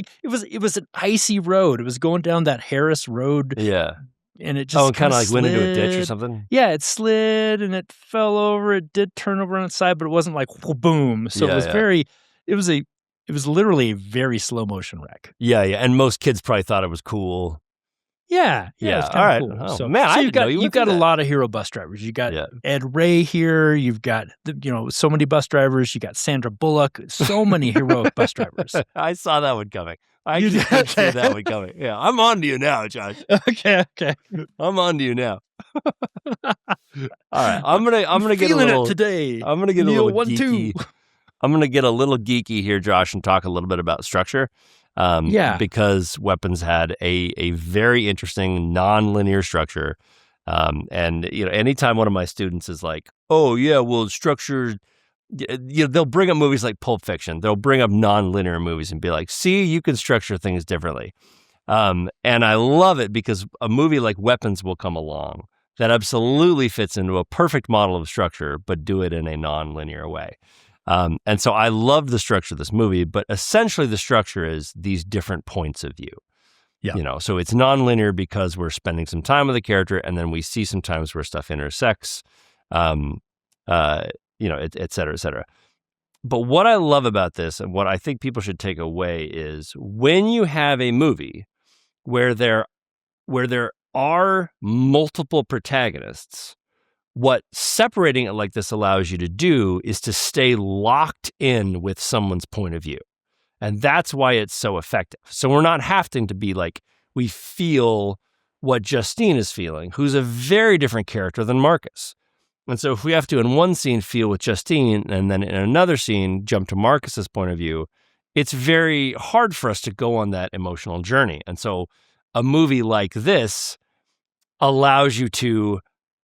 an icy road. It was going down that Harris Road. Yeah. And it just kind of went into a ditch or something. Yeah, it slid and it fell over. It did turn over on its side, but it wasn't boom. So it was it was literally a very slow motion wreck. Yeah, and most kids probably thought it was cool. Yeah. It's all right. Cool. Oh, so, man, you've got a lot of hero bus drivers. You got Ed Ray here. You've got so many bus drivers. You got Sandra Bullock. So many heroic bus drivers. I saw that one coming. I just saw that one coming. Yeah, I'm on to you now, Josh. Okay. I'm on to you now. All right, I'm gonna get feeling a little it today. I'm gonna get Neil, a little geeky. I'm gonna get a little geeky here, Josh, and talk a little bit about structure. Because Weapons had a very interesting non-linear structure. And anytime one of my students is like, "Oh yeah, well, structure," they'll bring up movies like Pulp Fiction. They'll bring up non-linear movies and be like, "See, you can structure things differently." And I love it because a movie like Weapons will come along that absolutely fits into a perfect model of structure, but do it in a non-linear way. And so I loved the structure of this movie, but essentially the structure is these different points of view. Yeah. So it's non-linear because we're spending some time with the character, and then we see some times where stuff intersects, et cetera, et cetera. But what I love about this and what I think people should take away is when you have a movie where there are multiple protagonists, what separating it like this allows you to do is to stay locked in with someone's point of view. And that's why it's so effective. So we're not having to be like, we feel what Justine is feeling, who's a very different character than Marcus. And so if we have to, in one scene, feel with Justine, and then in another scene, jump to Marcus's point of view, it's very hard for us to go on that emotional journey. And so a movie like this allows you to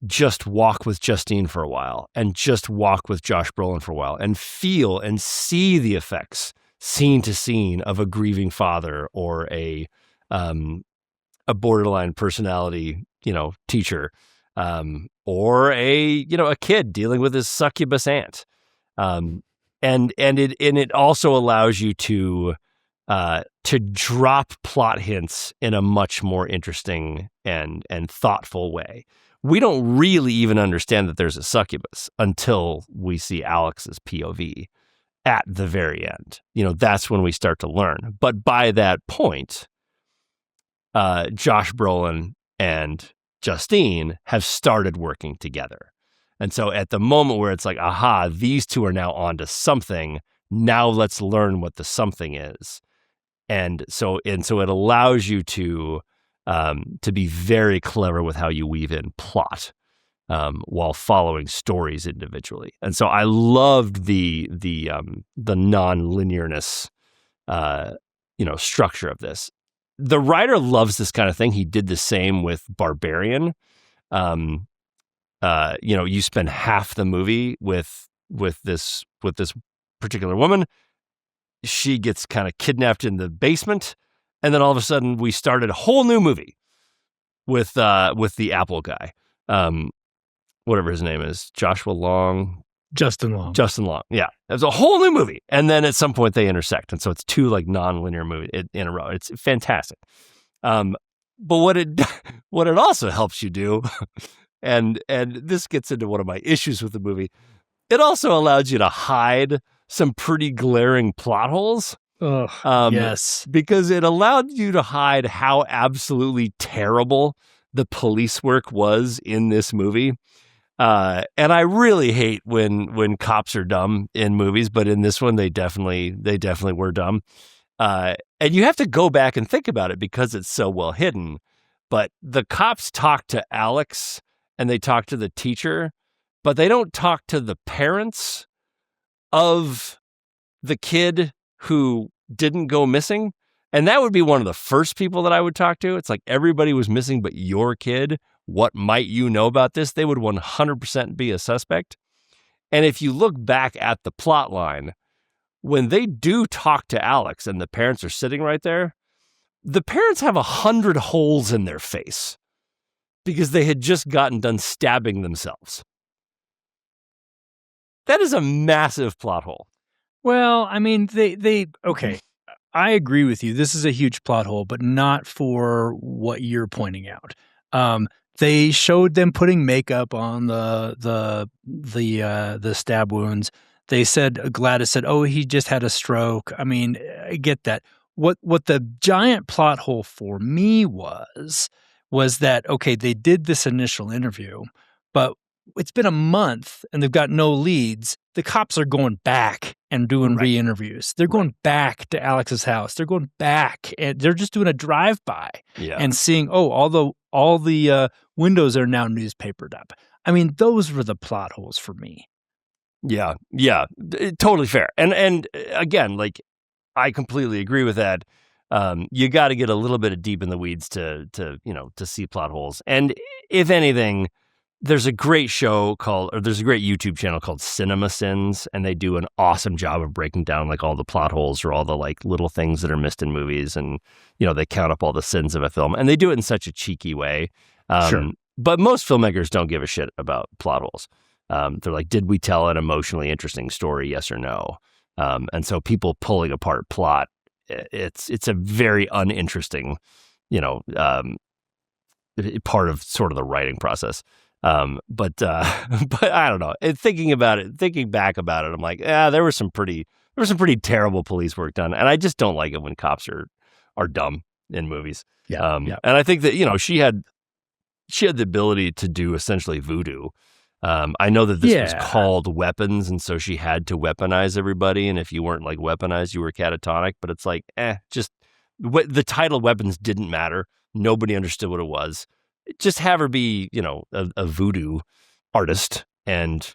just walk with Justine for a while and just walk with Josh Brolin for a while and feel and see the effects scene to scene of a grieving father or a borderline personality, teacher, or a kid dealing with his succubus aunt. And it also allows you to drop plot hints in a much more interesting and thoughtful way. We don't really even understand that there's a succubus until we see Alex's POV at the very end. That's when we start to learn. But by that point, Josh Brolin and Justine have started working together. And so at the moment where it's like, aha, these two are now onto something, now let's learn what the something is. And so it allows you to be very clever with how you weave in plot while following stories individually. And so I loved the non-linearness, structure of this. The writer loves this kind of thing. He did the same with Barbarian. You spend half the movie with this particular woman. She gets kind of kidnapped in the basement, and then all of a sudden we started a whole new movie with the Apple guy, whatever his name is, Justin Long. Yeah, it was a whole new movie, and then at some point they intersect, and so it's two like non-linear movies in a row. It's fantastic. But what it also helps you do, and this gets into one of my issues with the movie, it also allows you to hide some pretty glaring plot holes. Yes. Because it allowed you to hide how absolutely terrible the police work was in this movie. And I really hate when cops are dumb in movies, but in this one, they definitely were dumb. And you have to go back and think about it because it's so well hidden. But the cops talk to Alex and they talk to the teacher, but they don't talk to the parents of the kid who didn't go missing. And that would be one of the first people that I would talk to. It's like everybody was missing but your kid. What might you know about this? They would 100% be a suspect. And if you look back at the plot line, when they do talk to Alex and the parents are sitting right there, the parents have 100 holes in their face because they had just gotten done stabbing themselves. That is a massive plot hole. Well, I mean, okay. I agree with you. This is a huge plot hole, but not for what you're pointing out. They showed them putting makeup on the stab wounds. They said, Gladys said, "Oh, he just had a stroke." I mean, I get that. What the giant plot hole for me was that, okay, they did this initial interview, but it's been a month and they've got no leads. The cops are going back and doing re-interviews. They're going back to Alex's house. They're going back and they're just doing a drive-by and seeing, all the windows are now newspapered up. I mean, those were the plot holes for me. Yeah, yeah, totally fair. And again, like I completely agree with that. You got to get a little bit of deep in the weeds to see plot holes. And if anything, there's a great there's a great YouTube channel called Cinemental, and they do an awesome job of breaking down like all the plot holes or all the like little things that are missed in movies, and they count up all the sins of a film, and they do it in such a cheeky way. Sure. But most filmmakers don't give a shit about plot holes. They're like, did we tell an emotionally interesting story? Yes or no? And so people pulling apart plot, it's a very uninteresting, part of sort of the writing process. But I don't know. Thinking back about it, I'm like, there was some pretty terrible police work done, and I just don't like it when cops are dumb in movies. Yeah. And I think that she had the ability to do essentially voodoo. I know that this was called weapons, and so she had to weaponize everybody. And if you weren't like weaponized, you were catatonic. But it's like, just the title weapons didn't matter. Nobody understood what it was. Just have her be, a voodoo artist, and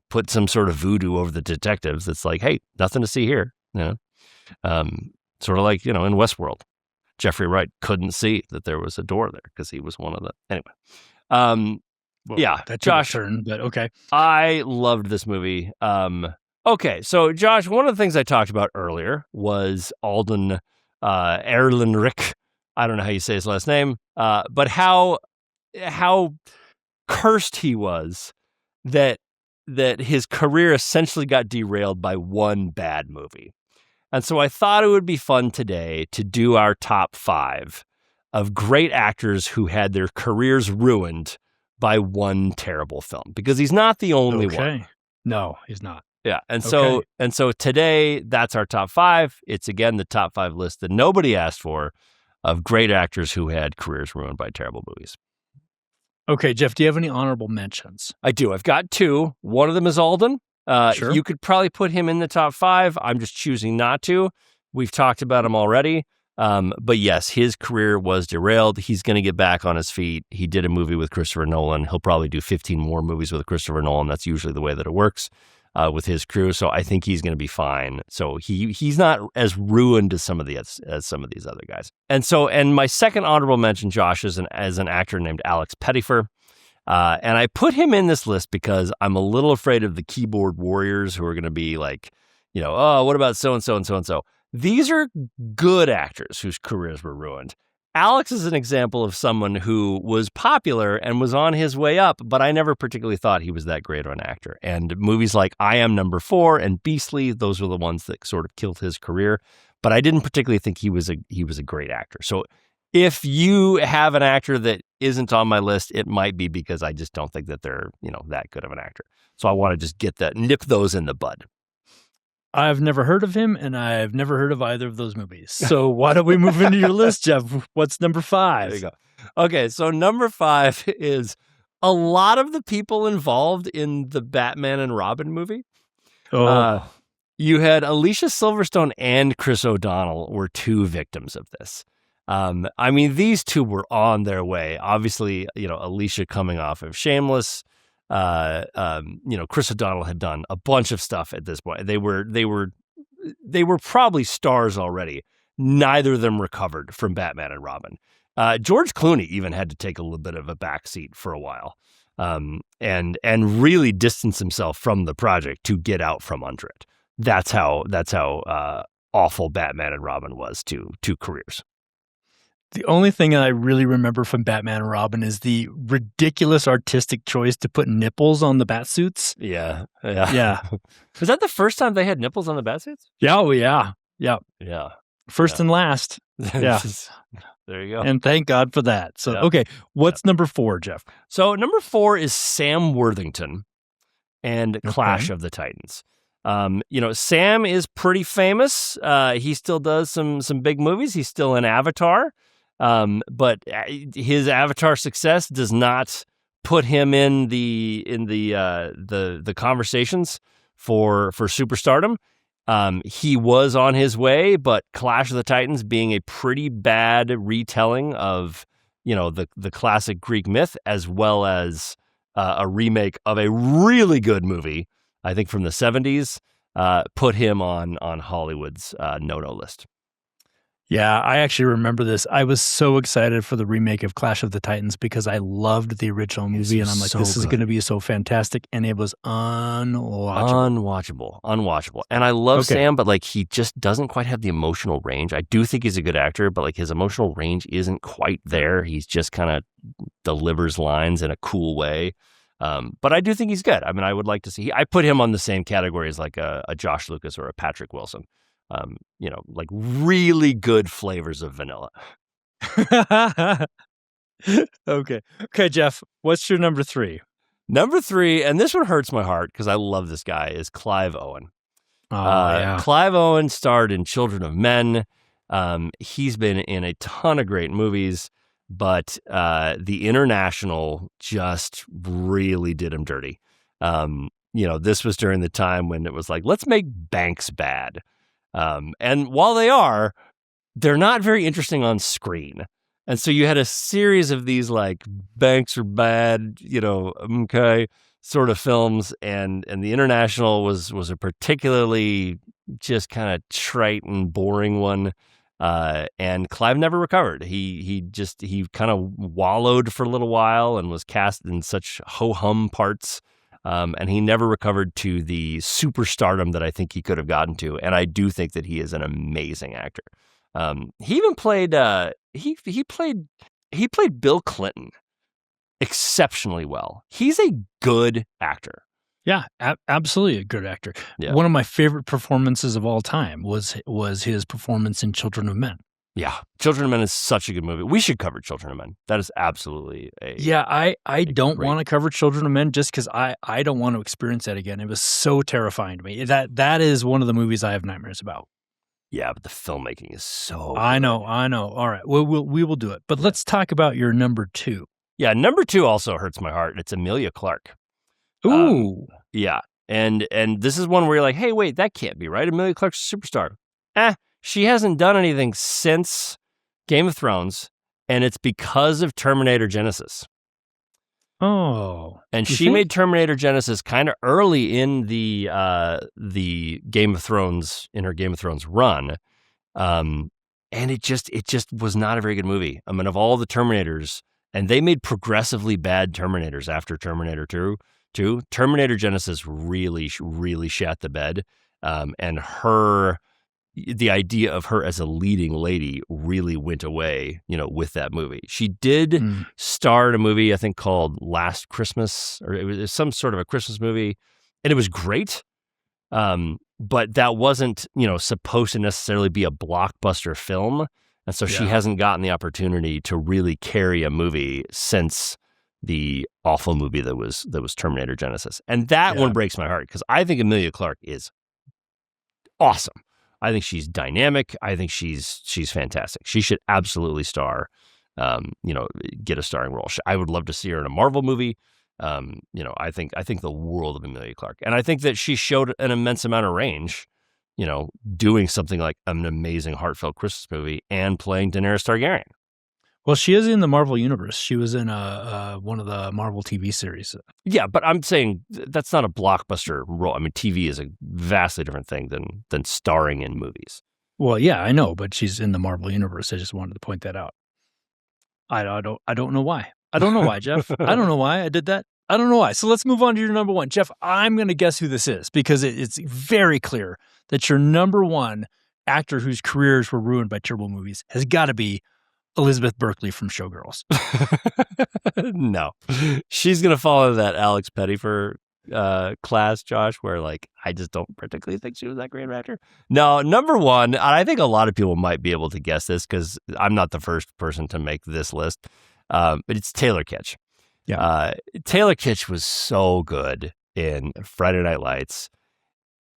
put some sort of voodoo over the detectives. That's like, hey, nothing to see here. Sort of like in Westworld, Jeffrey Wright couldn't see that there was a door there because he was one of the anyway. Well, that Josh, turn, but okay. I loved this movie. Okay, so Josh, one of the things I talked about earlier was Alden Ehrenreich. I don't know how you say his last name, but how cursed he was that his career essentially got derailed by one bad movie. And so I thought it would be fun today to do our top 5 of great actors who had their careers ruined by one terrible film, because he's not the only one. No, he's not. Yeah. And so today, that's our top 5. It's again the top 5 list that nobody asked for of great actors who had careers ruined by terrible movies. Okay, Jeff, do you have any honorable mentions? I do. I've got 2. One of them is Alden. Sure. You could probably put him in the top 5. I'm just choosing not to. We've talked about him already. But yes, his career was derailed. He's going to get back on his feet. He did a movie with Christopher Nolan. He'll probably do 15 more movies with Christopher Nolan. That's usually the way that it works with his crew. So I think he's going to be fine. So he's not as ruined as some of these other guys. And my second honorable mention, Josh, is an actor named Alex Pettyfer. And I put him in this list because I'm a little afraid of the keyboard warriors who are going to be like, what about so-and-so and so-and-so? These are good actors whose careers were ruined. Alex is an example of someone who was popular and was on his way up, but I never particularly thought he was that great of an actor. And movies like I Am Number 4 and Beastly, those were the ones that sort of killed his career. But I didn't particularly think he was a great actor. So if you have an actor that isn't on my list, it might be because I just don't think that they're, that good of an actor. So I want to just nip those in the bud. I've never heard of him, and I've never heard of either of those movies. So why don't we move into your list, Jeff? What's number 5? There you go. Okay, so number 5 is a lot of the people involved in the Batman and Robin movie. You had Alicia Silverstone and Chris O'Donnell were 2 victims of this. I mean, these 2 were on their way. Obviously, Alicia coming off of Shameless. Chris O'Donnell had done a bunch of stuff at this point. They were probably stars already. Neither of them recovered from Batman and Robin. George Clooney even had to take a little bit of a backseat for a while, and really distance himself from the project to get out from under it. That's how awful Batman and Robin was to careers. The only thing I really remember from Batman and Robin is the ridiculous artistic choice to put nipples on the bat suits. Yeah. Was that the first time they had nipples on the bat suits? Yeah, oh yeah. First and last. Yeah. There you go. And thank God for that. So, okay, what's number 4, Jeff? So number 4 is Sam Worthington and Clash of the Titans. Sam is pretty famous. He still does some big movies. He's still in Avatar. But his Avatar success does not put him in the conversations for superstardom. He was on his way, but Clash of the Titans being a pretty bad retelling of the classic Greek myth, as well as a remake of a really good movie I think from the 70s, put him on Hollywood's no-no list. Yeah, I actually remember this. I was so excited for the remake of Clash of the Titans because I loved the original movie, and I'm like, this is going to be so fantastic, and it was unwatchable. Unwatchable. And I love Sam, but like he just doesn't quite have the emotional range. I do think he's a good actor, but like his emotional range isn't quite there. He's just kind of delivers lines in a cool way. But I do think he's good. I mean, I would like to see. I put him on the same category as like a Josh Lucas or a Patrick Wilson. Like really good flavors of vanilla. Okay, Jeff, what's your number 3? Number 3, and this one hurts my heart because I love this guy, is Clive Owen. Yeah. Clive Owen starred in Children of Men. He's been in a ton of great movies, but The International just really did him dirty. This was during the time when it was like, let's make banks bad. And while they're not very interesting on screen. And so you had a series of these like banks are bad, sort of films. And The International was a particularly just kind of trite and boring one. And Clive never recovered. He kind of wallowed for a little while and was cast in such ho-hum parts. And he never recovered to the superstardom that I think he could have gotten to. And I do think that he is an amazing actor. He even played he played Bill Clinton exceptionally well. He's a good actor. Yeah, absolutely a good actor. Yeah. One of my favorite performances of all time was his performance in Children of Men. Yeah, Children of Men is such a good movie. We should cover Children of Men. That is absolutely I don't want to cover Children of Men just because I don't want to experience that again. It was so terrifying to me. That is one of the movies I have nightmares about. Yeah, but the filmmaking is so I good. know. All right, we will do it. But let's talk about your number 2. Yeah, number 2 also hurts my heart. It's Emilia Clarke. Ooh. Yeah, and this is one where you're like, hey, wait, that can't be right. Emilia Clarke's a superstar. She hasn't done anything since Game of Thrones, and it's because of Terminator Genesis. Oh. And she made Terminator Genesis kind of early in the Game of Thrones, in her Game of Thrones run. And it just was not a very good movie. I mean, of all the Terminators, and they made progressively bad Terminators after Terminator 2. Terminator Genesis really, really shat the bed. And the idea of her as a leading lady really went away, with that movie. She did star in a movie, I think, called Last Christmas, or it was some sort of a Christmas movie, and it was great. But that wasn't, supposed to necessarily be a blockbuster film. And so she hasn't gotten the opportunity to really carry a movie since the awful movie that was Terminator Genesis. And that one breaks my heart because I think Emilia Clarke is awesome. I think she's dynamic. I think she's fantastic. She should absolutely star, get a starring role. I would love to see her in a Marvel movie. I think the world of Emilia Clarke. And I think that she showed an immense amount of range, doing something like an amazing heartfelt Christmas movie and playing Daenerys Targaryen. Well, she is in the Marvel universe. She was in one of the Marvel TV series. Yeah, but I'm saying that's not a blockbuster role. I mean, TV is a vastly different thing than starring in movies. Well, yeah, I know, but she's in the Marvel universe. I just wanted to point that out. I don't know why. I don't know why, Jeff. I don't know why I did that. I don't know why. So let's move on to your number 1. Jeff, I'm going to guess who this is because it's very clear that your number 1 actor whose careers were ruined by terrible movies has got to be Elizabeth Berkley from Showgirls. No. She's going to follow that Alex Pettyfer class, Josh, where I just don't particularly think she was that great of an actor. No, number 1, I think a lot of people might be able to guess this because I'm not the first person to make this list, but it's Taylor Kitsch. Yeah. Taylor Kitsch was so good in Friday Night Lights.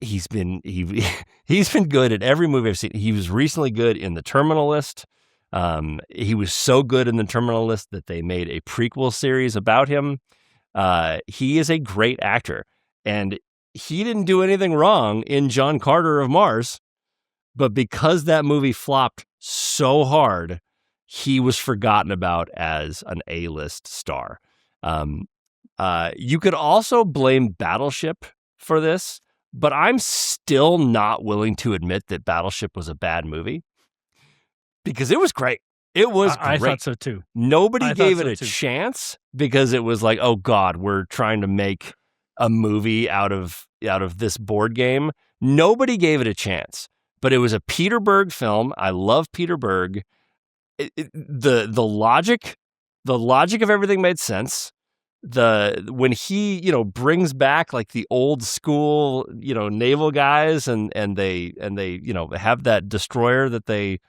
He's been good in every movie I've seen. He was recently good in The Terminal List. He was so good in The Terminal List that they made a prequel series about him. He is a great actor, and he didn't do anything wrong in John Carter of Mars, but because that movie flopped so hard, he was forgotten about as an A-list star. You could also blame Battleship for this, but I'm still not willing to admit that Battleship was a bad movie because it was great. It was great. I thought so too. Nobody gave it a chance because it was like, oh God, we're trying to make a movie out of this board game. Nobody gave it a chance, but it was a Peter Berg film. I love Peter Berg. The logic of everything made sense. When he brings back like the old school naval guys and they have that destroyer that they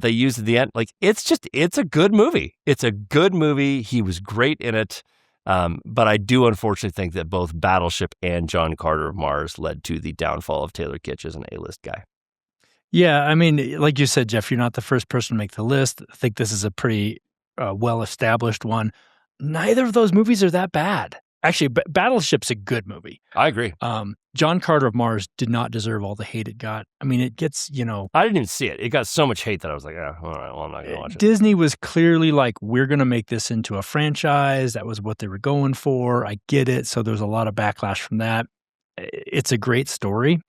use at the end, like it's a good movie. It's a good movie. He was great in it. But I do unfortunately think that both Battleship and John Carter of Mars led to the downfall of Taylor Kitsch as an A-list guy. Yeah, I mean, like you said, Jeff, you're not the first person to make the list. I think this is a pretty well-established one. Neither of those movies are that bad. Actually, Battleship's a good movie. I agree. John Carter of Mars did not deserve all the hate it got. I mean, it gets, I didn't even see it. It got so much hate that I was like, all right, well, I'm not going to watch it. Disney was clearly like, we're going to make this into a franchise. That was what they were going for. I get it. So there's a lot of backlash from that. It's a great story.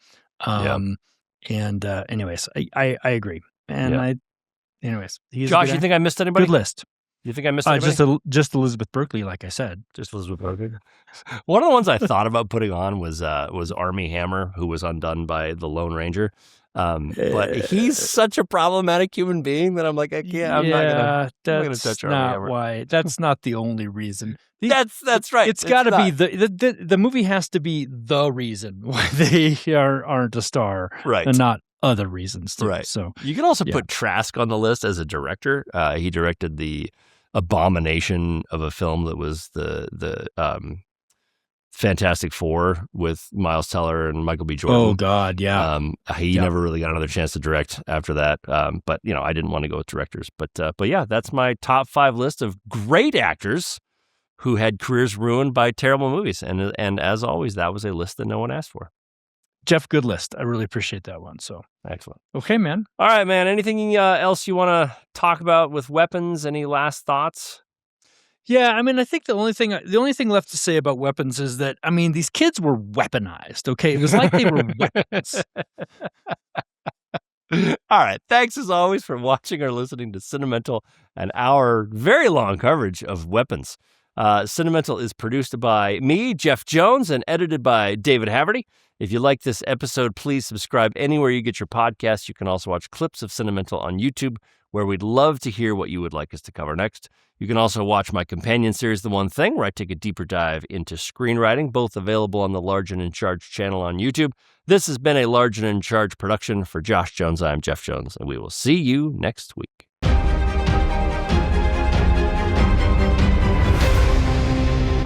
And anyways, I agree. And anyways. Josh, you think I missed anybody? Good list. You think I missed anybody? Just Elizabeth Berkley, like I said. Just Elizabeth Berkley. One of the ones I thought about putting on was Armie Hammer, who was undone by the Lone Ranger. But he's such a problematic human being that I'm like, I can't. I'm not gonna touch Armie Hammer. Why? That's not the only reason. That's right. It's got to be the movie has to be the reason why they aren't a star, right? And not other reasons, too. Right. So you can also put Trask on the list as a director. He directed the abomination of a film that was the Fantastic Four with Miles Teller and Michael B. Jordan. Oh God, yeah. He never really got another chance to direct after that. But I didn't want to go with directors. But yeah, that's my top 5 list of great actors who had careers ruined by terrible movies. And as always, that was a list that no one asked for. Jeff, good list. I really appreciate that one. So excellent. Okay, man. All right, man. Anything else you want to talk about with Weapons? Any last thoughts? Yeah, I mean, I think the only thing left to say about Weapons is that, I mean, these kids were weaponized, okay? It was like they were weapons. All right. Thanks, as always, for watching or listening to Cinemental and our very long coverage of Weapons. Cinemental is produced by me, Jeff Jones, and edited by David Haverty. If you like this episode, please subscribe anywhere you get your podcasts. You can also watch clips of Cinemental on YouTube, where we'd love to hear what you would like us to cover next. You can also watch my companion series, The One Thing, where I take a deeper dive into screenwriting, both available on the Large and in Charge channel on YouTube. This has been a Large and in Charge production. For Josh Jones, I'm Jeff Jones, and we will see you next week.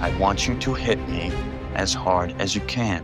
I want you to hit me as hard as you can.